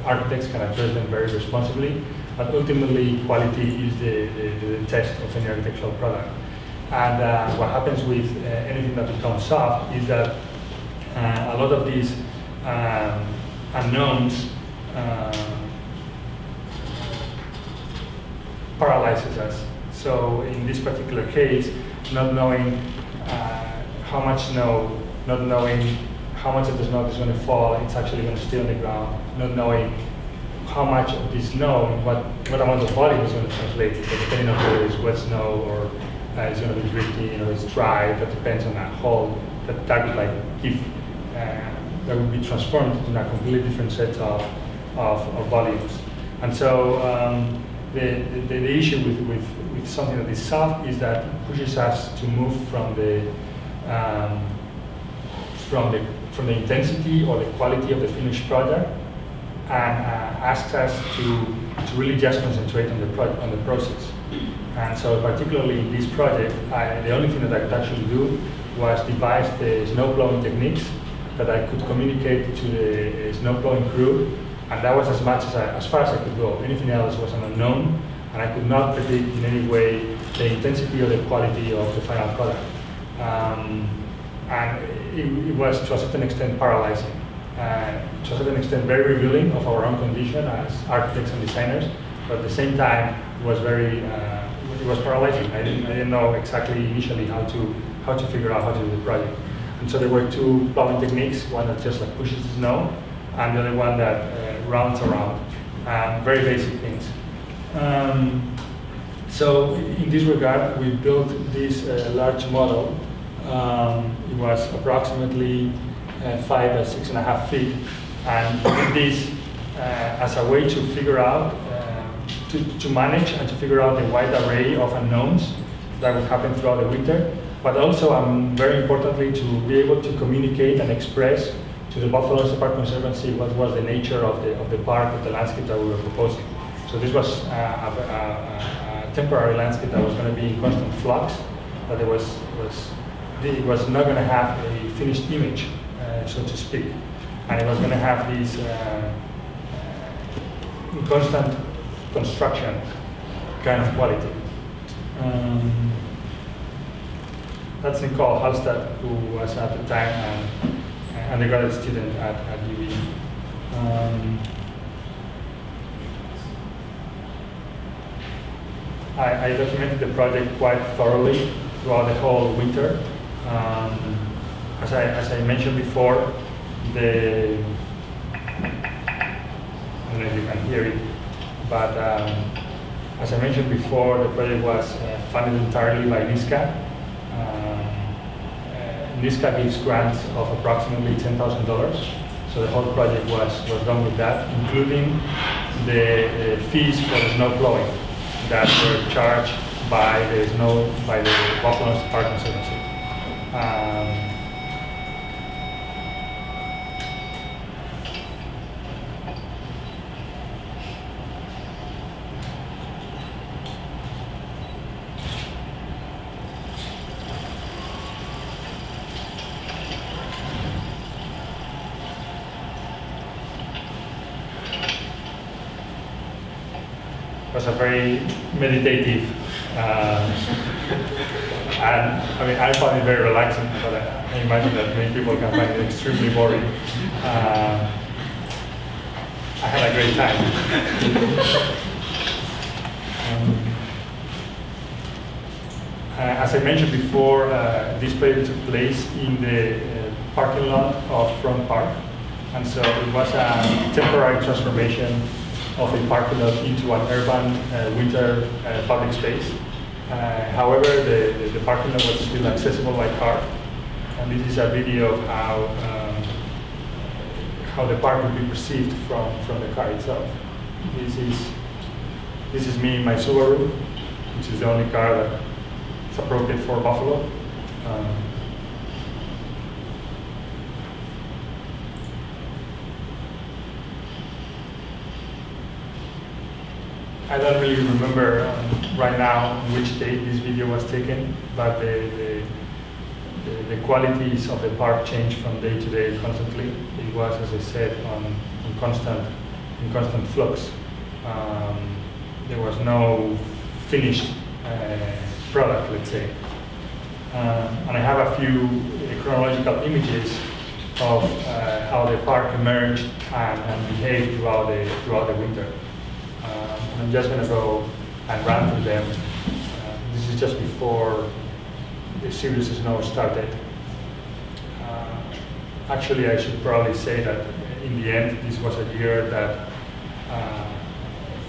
architects can address them very responsibly. But ultimately, quality is the test of any architectural product. And what happens with anything that becomes soft is that a lot of these unknowns paralyzes us. So in this particular case, not knowing how much snow, not knowing how much of the snow is going to fall, it's actually going to stay on the ground, not knowing how much of this snow, what amount of volume is going to translate, because depending on whether it's wet snow or it's going to be drifting or it's dry, that depends on that hole, that would like give, that would be transformed into a completely different set of volumes. And so the issue with something that is soft is that it pushes us to move from the intensity or the quality of the finished product, and asks us to really just concentrate on the process. And so particularly in this project, the only thing that I could actually do was devise the snow plowing techniques that I could communicate to the snow plowing crew. And that was as far as I could go. Anything else was an unknown, and I could not predict in any way the intensity or the quality of the final product. And it was, to a certain extent, paralyzing. To a certain extent, very revealing of our own condition as architects and designers, but at the same time, it was very, it was paralyzing. I didn't know exactly initially how to figure out how to do the project. And so there were two plowing techniques, one that just like pushes the snow, and the other one that rounds around, very basic things. So in this regard, we built this large model. It was approximately 5 by 6.5 feet, and we did this as a way to figure out, to manage and to figure out the wide array of unknowns that would happen throughout the winter, but also, very importantly, to be able to communicate and express to the Buffalo Olmsted Park Conservancy what was the nature of the park, of the landscape that we were proposing. So this was a temporary landscape that was going to be in constant flux, but it was not going to have a finished image, so to speak, and it was going to have this constant construction kind of quality. That's Nicole Halstad, who was at the time an undergraduate student at UB. I documented the project quite thoroughly throughout the whole winter. As I mentioned before, I don't know if you can hear it, but as I mentioned before, the project was funded entirely by NISCA. NISCA gives grants of approximately $10,000, so the whole project was done with that, including the fees for the snow plowing that were charged by the Buffalo Park Conservancy. It was a very meditative, and I mean, I found it very relaxing, but I imagine that many people can find it extremely boring. I had a great time. As I mentioned before, this project took place in the parking lot of Front Park, and so it was a temporary transformation of a parking lot into an urban winter public space. However, the parking lot was still accessible by car, and this is a video of how the park will be perceived from the car itself. This is me in my Subaru, which is the only car that is appropriate for Buffalo. I don't really remember right now which date this video was taken, but the qualities of the park changed from day to day constantly. It was, as I said, in constant flux. There was no finished product, let's say. And I have a few chronological images of how the park emerged and behaved throughout the winter. I'm just going to go and run through them. This is just before the serious snow started. Actually, I should probably say that in the end, this was a year that,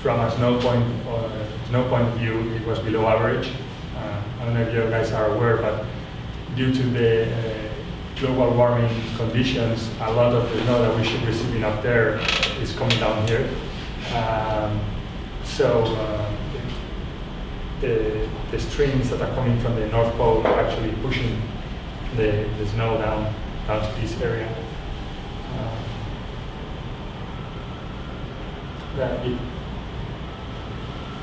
from a snow point of view, it was below average. I don't know if you guys are aware, but due to the global warming conditions, a lot of the snow that we should be receiving up there is coming down here. So the streams that are coming from the North Pole are actually pushing the snow down to this area.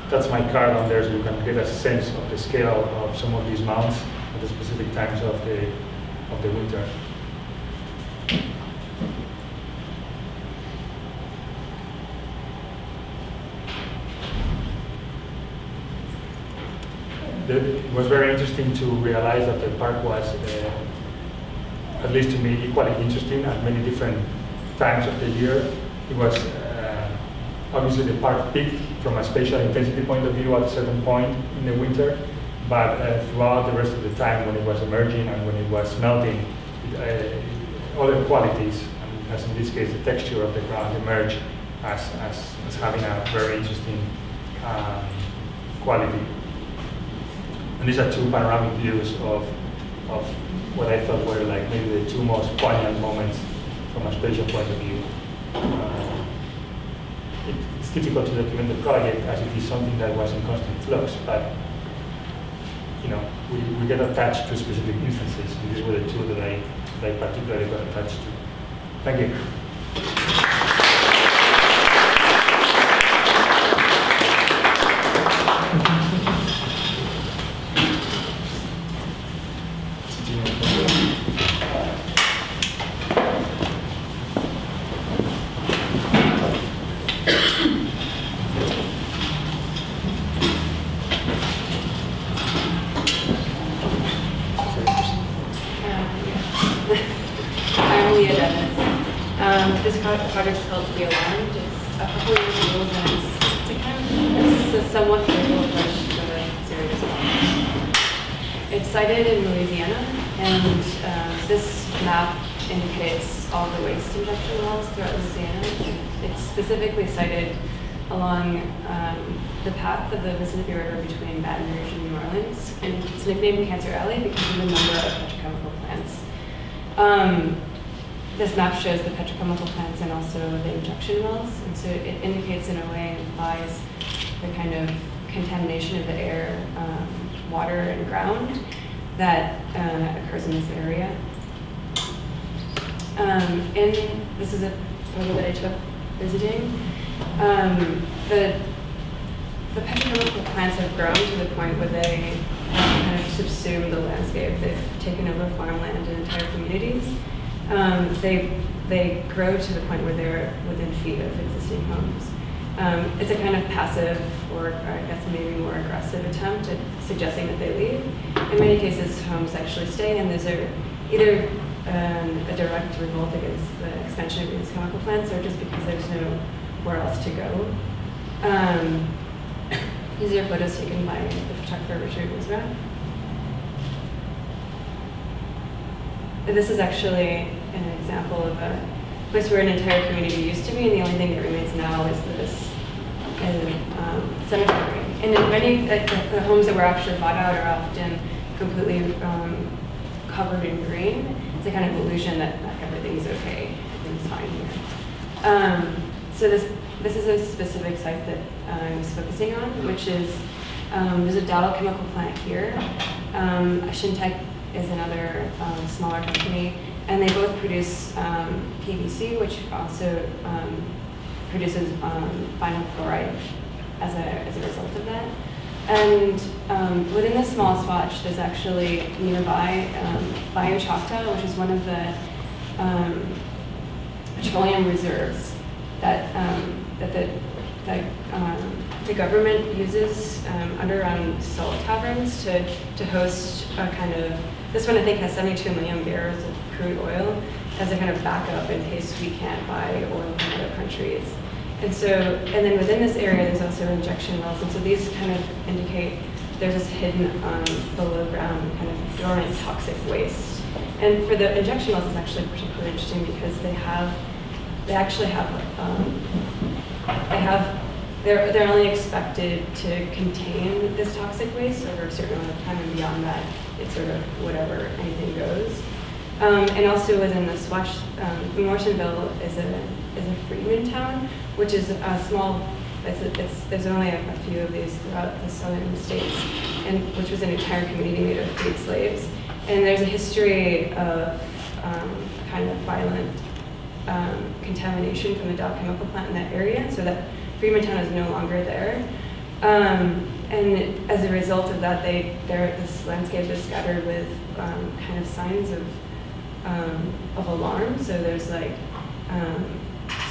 That's my car down there, so you can get a sense of the scale of some of these mounts at the specific times of the winter. It was very interesting to realize that the park was, at least to me, equally interesting at many different times of the year. It was obviously the park peaked from a spatial intensity point of view at a certain point in the winter, but throughout the rest of the time when it was emerging and when it was melting, other qualities, as in this case the texture of the ground, emerged as having a very interesting quality. And these are two panoramic views of what I thought were like maybe the two most poignant moments from a spatial point of view. It's difficult to document the project as it is something that was in constant flux, but you know, we get attached to specific instances, and these were the two that I particularly got attached to. Thank you. this project's called The Alarmed. It's a couple years old, and it's a somewhat critical approach to the series as well. It's sited in Louisiana, and this map indicates all the waste injection wells throughout Louisiana. It's specifically sited along the path of the Mississippi River between Baton Rouge and New Orleans, and it's nicknamed Cancer Alley because of the number of petrochemical plants. This map shows the petrochemical plants and also the injection wells, and so it indicates in a way, implies the kind of contamination of the air, water, and ground that occurs in this area. And this is a photo that I took visiting. The petrochemical plants have grown to the point where they kind of subsume the landscape. They've taken over farmland and entire communities. They grow to the point where they're within feet of existing homes. It's a kind of passive, or I guess maybe more aggressive attempt at suggesting that they leave. In many cases, homes actually stay, and those are either a direct revolt against the expansion of these chemical plants, or just because there's nowhere else to go. These are photos taken by the photographer Richard Wisrath. This is actually an example of a place where an entire community used to be, and the only thing that remains now is this cemetery. And in many, the homes that were actually bought out are often completely covered in green. It's a kind of illusion that everything's okay, everything's fine here. So this is a specific site that I was focusing on, which is, there's a Dow chemical plant here. Shintech is another smaller company, and they both produce PVC, which also produces vinyl chloride as a result of that. And within this small swatch, there's actually nearby Bayou Choctaw, which is one of the petroleum reserves that the government uses underground salt caverns to host a kind of, this one I think has 72 million barrels of crude oil as a kind of backup in case we can't buy oil from other countries. And so, and then within this area, there's also injection wells, and so these kind of indicate there's this hidden below ground kind of dormant toxic waste. And for the injection wells, it's actually particularly interesting because they're only expected to contain this toxic waste over a certain amount of time, and beyond that, it's sort of whatever, anything goes. And also within the swatch, Morrisonville is a freedman town, which is a small. There's only a few of these throughout the southern states, and which was an entire community made of freed slaves. And there's a history of kind of violent contamination from the Dow chemical plant in that area, so that Freedman Town is no longer there. And as a result of that, this landscape is scattered with kind of signs of alarm. So there's like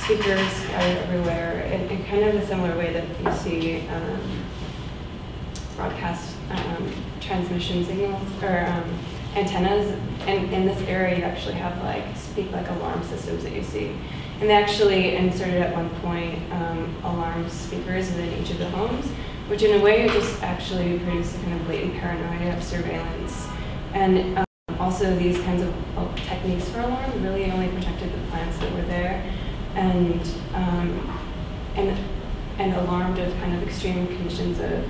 speakers scattered everywhere, in kind of a similar way that you see broadcast transmission signals or antennas. And in this area, you actually have speak alarm systems that you see. And they actually inserted at one point alarm speakers within each of the homes, which in a way just actually produced a kind of latent paranoia of surveillance. And also these kinds of techniques for alarm really only protected the plants that were there, and alarmed of kind of extreme conditions of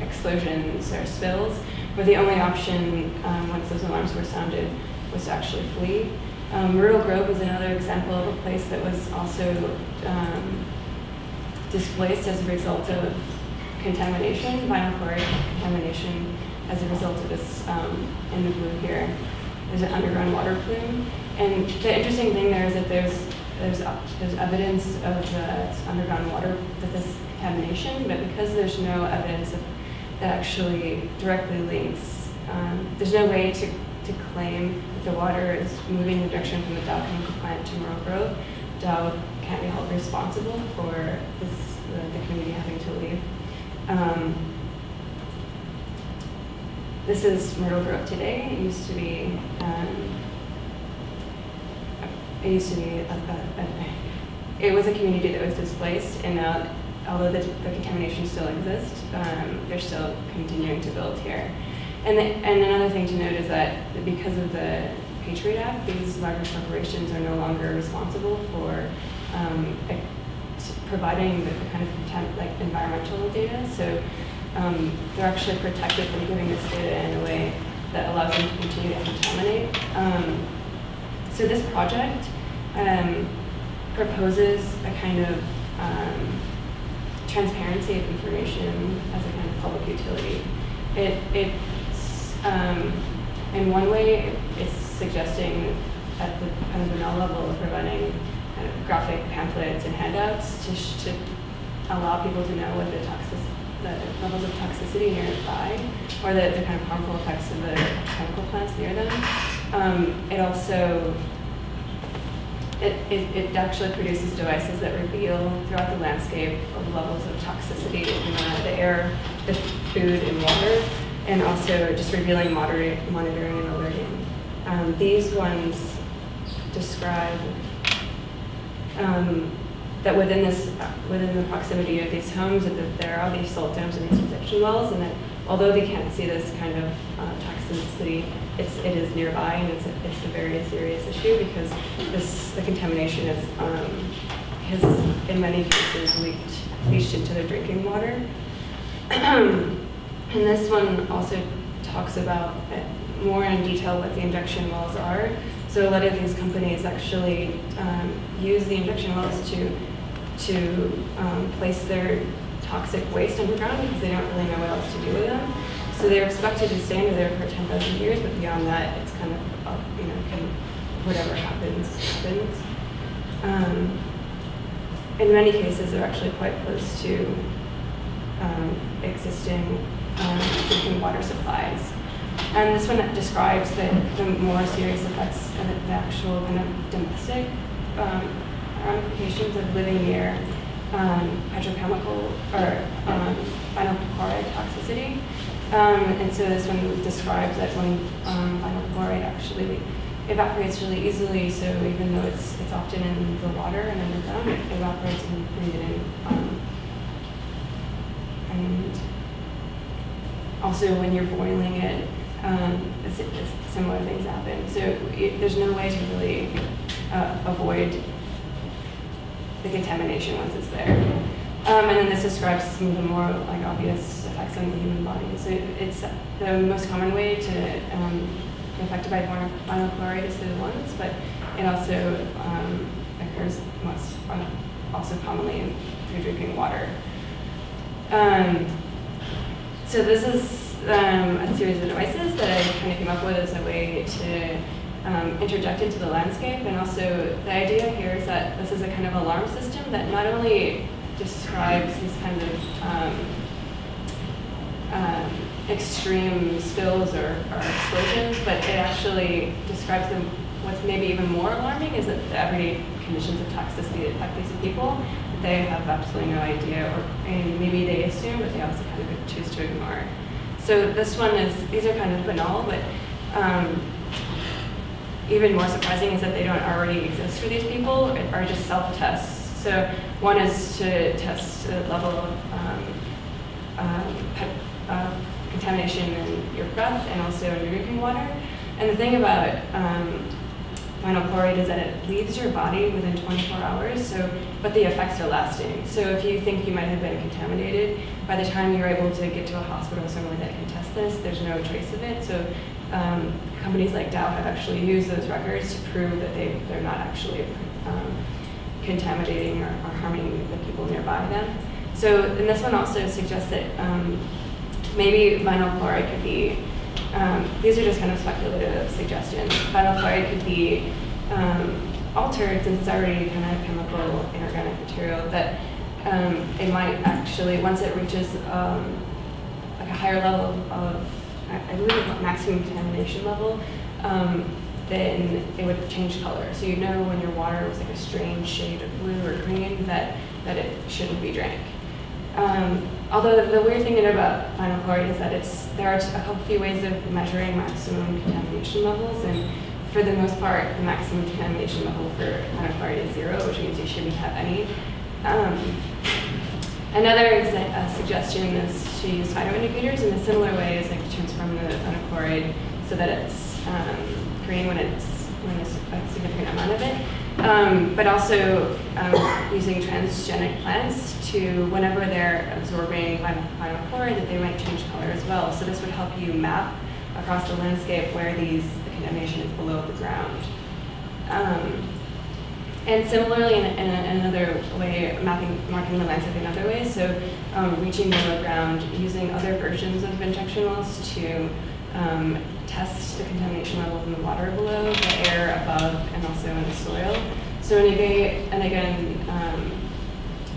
explosions or spills, where the only option once those alarms were sounded was to actually flee. Myrtle Grove is another example of a place that was also displaced as a result of contamination, vinyl chloride contamination, as a result of this, in the blue here, there's an underground water plume. And the interesting thing there is that there's evidence of the underground water, that this contamination, but because there's no evidence that actually directly links, there's no way to claim that the water is moving in the direction from the Dow chemical plant to Myrtle Grove. Dow can't be held responsible for the community having to leave. This is Myrtle Grove today. It used to be it used to be it was a community that was displaced, and now, although the contamination still exists, they're still continuing to build here. And another thing to note is that because of the Patriot Act, these larger corporations are no longer responsible for providing the kind of environmental data. So they're actually protected from giving this data in a way that allows them to continue to contaminate. So this project proposes a kind of transparency of information as a kind of public utility. It's in one way, it's suggesting at the kind of banal level of providing kind of graphic pamphlets and handouts to allow people to know what the levels of toxicity nearby, or the kind of harmful effects of the chemical plants near them. It also It actually produces devices that reveal throughout the landscape of levels of toxicity in the air, the food, and water, and also just revealing monitoring and alerting. These ones describe that within the proximity of these homes, that there are these salt domes and these injection wells, and that although they can't see this kind of toxicity, it is nearby, and it's a very serious issue because the contamination has in many cases leached into their drinking water. And this one also talks about more in detail what the injection wells are. So a lot of these companies actually use the injection wells to place their toxic waste underground because they don't really know what else to do with them. So they're expected to stay under there for 10,000 years, but beyond that, it's kind of, whatever happens, happens. In many cases, they're actually quite close to existing drinking water supplies. And this one describes the more serious effects of the actual kind of domestic ramifications of living near petrochemical or vinyl chloride toxicity. And so this one describes that when vinyl chloride actually evaporates really easily, so even though it's often in the water and underground, it evaporates and breathe it in. And also when you're boiling it, similar things happen. So there's no way to really avoid the contamination once it's there. And then this describes some of the more obvious effects on the human body. So it's the most common way to be affected by vinyl chloride is through the lungs, but it also occurs also commonly through drinking water. So this is a series of devices that I kind of came up with as a way to interject into the landscape. And also the idea here is that this is a kind of alarm system that not only describes these kind of extreme spills or explosions, but it actually describes them. What's maybe even more alarming is that the everyday conditions of toxicity that affect these people, they have absolutely no idea, and maybe they assume, but they also kind of choose to ignore. So this one these are kind of banal, but even more surprising is that they don't already exist for these people, are just self-tests. So one is to test the level of contamination in your breath and also in your drinking water. And the thing about vinyl chloride is that it leaves your body within 24 hours, but the effects are lasting. So if you think you might have been contaminated, by the time you're able to get to a hospital somewhere that can test this, there's no trace of it. So companies like Dow have actually used those records to prove that they're not actually contaminating or harming the people nearby them. So, and this one also suggests that maybe vinyl chloride could be, these are just kind of speculative suggestions. Vinyl chloride could be altered since it's already kind of chemical inorganic material, that it might actually, once it reaches like a higher level of, I believe a maximum contamination level, then it would change color. So you know when your water was like a strange shade of blue or green that it shouldn't be drank. Although the weird thing about vinyl chloride is that there are a few ways of measuring maximum contamination levels, and for the most part, the maximum contamination level for anachloride is 0, which means you shouldn't have any. Another suggestion is to use phytoindicators in a similar way as like to transform the anachloride so that it's green when there's a significant amount of it. But also using transgenic plants to, whenever they're absorbing vinyl chloride, that they might change color as well. So this would help you map across the landscape where the contamination is below the ground. And similarly, in another way, marking the landscape in other ways, so reaching below ground, using other versions of injection wells to test the contamination levels in the water below, the air above, and also in the soil. So again,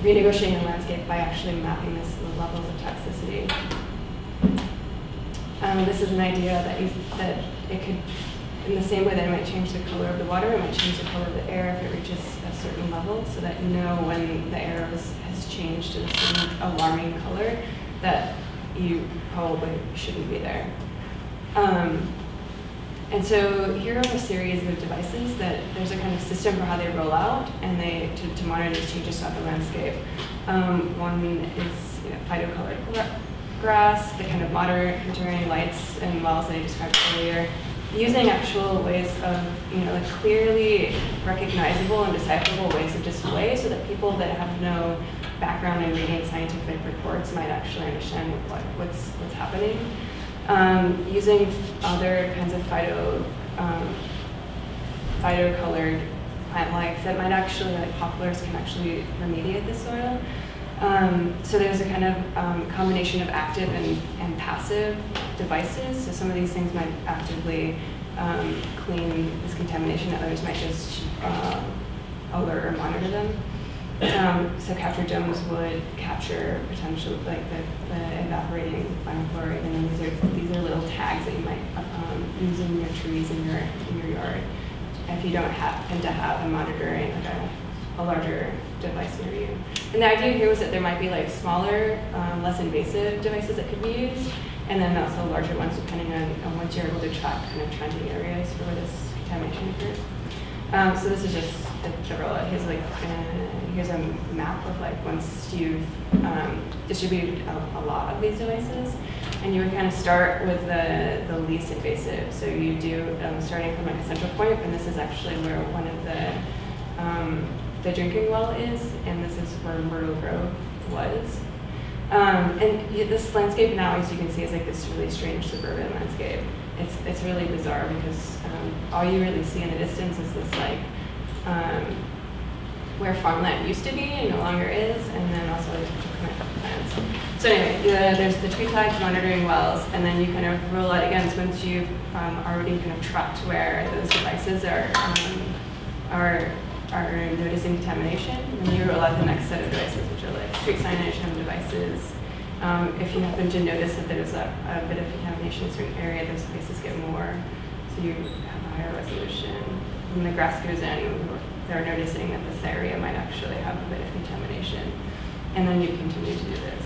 renegotiating the landscape by actually mapping the levels of toxicity. This is an idea that it could, in the same way that it might change the color of the water, it might change the color of the air if it reaches a certain level, so that you know when the air has changed to a certain alarming color that you probably shouldn't be there. And so here are a series of devices that there's a kind of system for how they roll out and to monitor these changes throughout the landscape. One is phytocolored grass, the kind of monitoring lights and wells that I described earlier, using actual ways of like clearly recognizable and decipherable ways of display so that people that have no background in reading scientific reports might actually understand what's happening. Using other kinds of phytocolored plant life that might actually, like poplars, can actually remediate the soil. So there's a kind of combination of active and passive devices. So some of these things might actively clean this contamination, others might just alert or monitor them. So capture domes would capture potential, like the evaporating vinyl chloride, and then these are little tags that you might use in your trees in your yard if you don't happen to have a monitoring, like a larger device near you. And the idea here was that there might be like smaller, less invasive devices that could be used, and then also larger ones depending on once you're able to track kind of trending areas for where this contamination occurs. So this is just the rollout. Here's a map of like once you've distributed a lot of these devices, and you would kind of start with the least invasive. So you do starting from like a central point, and this is actually where one of the drinking well is, and this is where Myrtle Grove was. And this landscape now, as you can see, is like this really strange suburban landscape. It's really bizarre because all you really see in the distance is this like where farmland used to be and no longer is, and then also like plants. So anyway, there's the tree tags, monitoring wells, and then you kind of roll out again. So once you've already kind of tracked where those devices are noticing contamination, and then you roll out the next set of devices, which are like street signage and devices. If you happen to notice that there's a bit of contamination in a certain area, those devices get more, so you have a higher resolution. When the grass goes in, they're noticing that this area might actually have a bit of contamination, and then you continue to do this.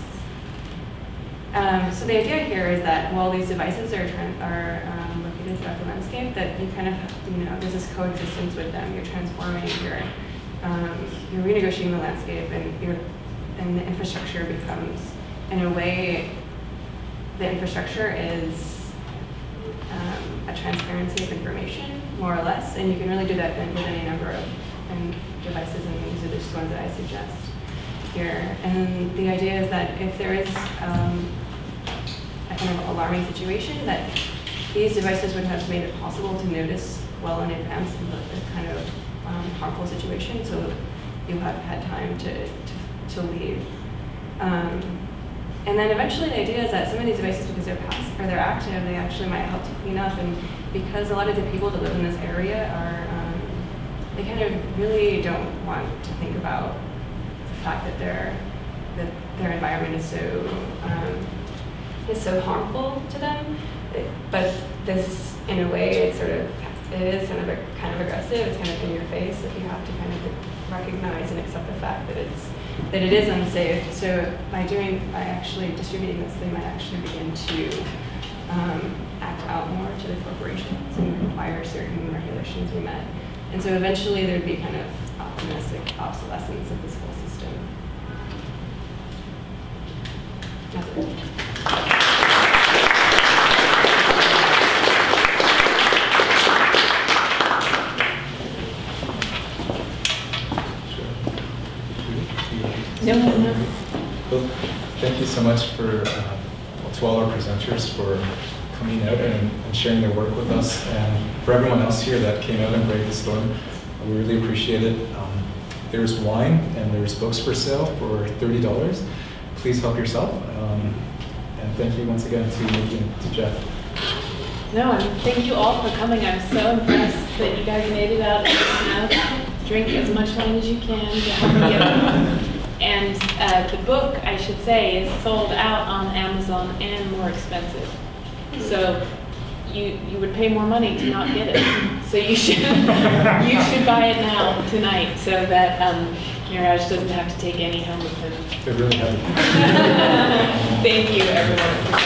So the idea here is that while these devices are located throughout the landscape, that you kind of, there's this coexistence with them. You're transforming, you're renegotiating the landscape, and the infrastructure becomes, in a way, the infrastructure is a transparency of information, more or less, and you can really do that with any number of devices, and these are just ones that I suggest here. And the idea is that if there is a kind of alarming situation, that these devices would have made it possible to notice well in advance the kind of harmful situation, so you have had time to leave. And then eventually the idea is that some of these devices, because they're active, they actually might help to clean up, and because a lot of the people that live in this area are, they kind of really don't want to think about the fact that their environment is so harmful to them. But this, in a way, it is kind of aggressive. It's kind of in your face if you have to kind of recognize and accept the fact that it is unsafe. So by actually distributing this, they might actually begin to act out more to the corporations and require certain regulations conditions were met. And so eventually there'd be kind of optimistic obsolescence of this whole system. That's it. No. Well, thank you so much for to all our presenters for coming out and sharing their work with us, and for everyone else here that came out and braved the storm. We really appreciate it. There's wine and there's books for sale for $30. Please help yourself. And thank you once again to Nikki and to Geoff. No, I mean, thank you all for coming. I'm so impressed that you guys made it out in the snow. Drink as much wine as you can to help me get home. And the book, I should say, is sold out on Amazon and more expensive. So you would pay more money to not get it. So you should buy it now, tonight, so that Neeraj doesn't have to take any home with him. They really have it. Thank you, everyone, for coming.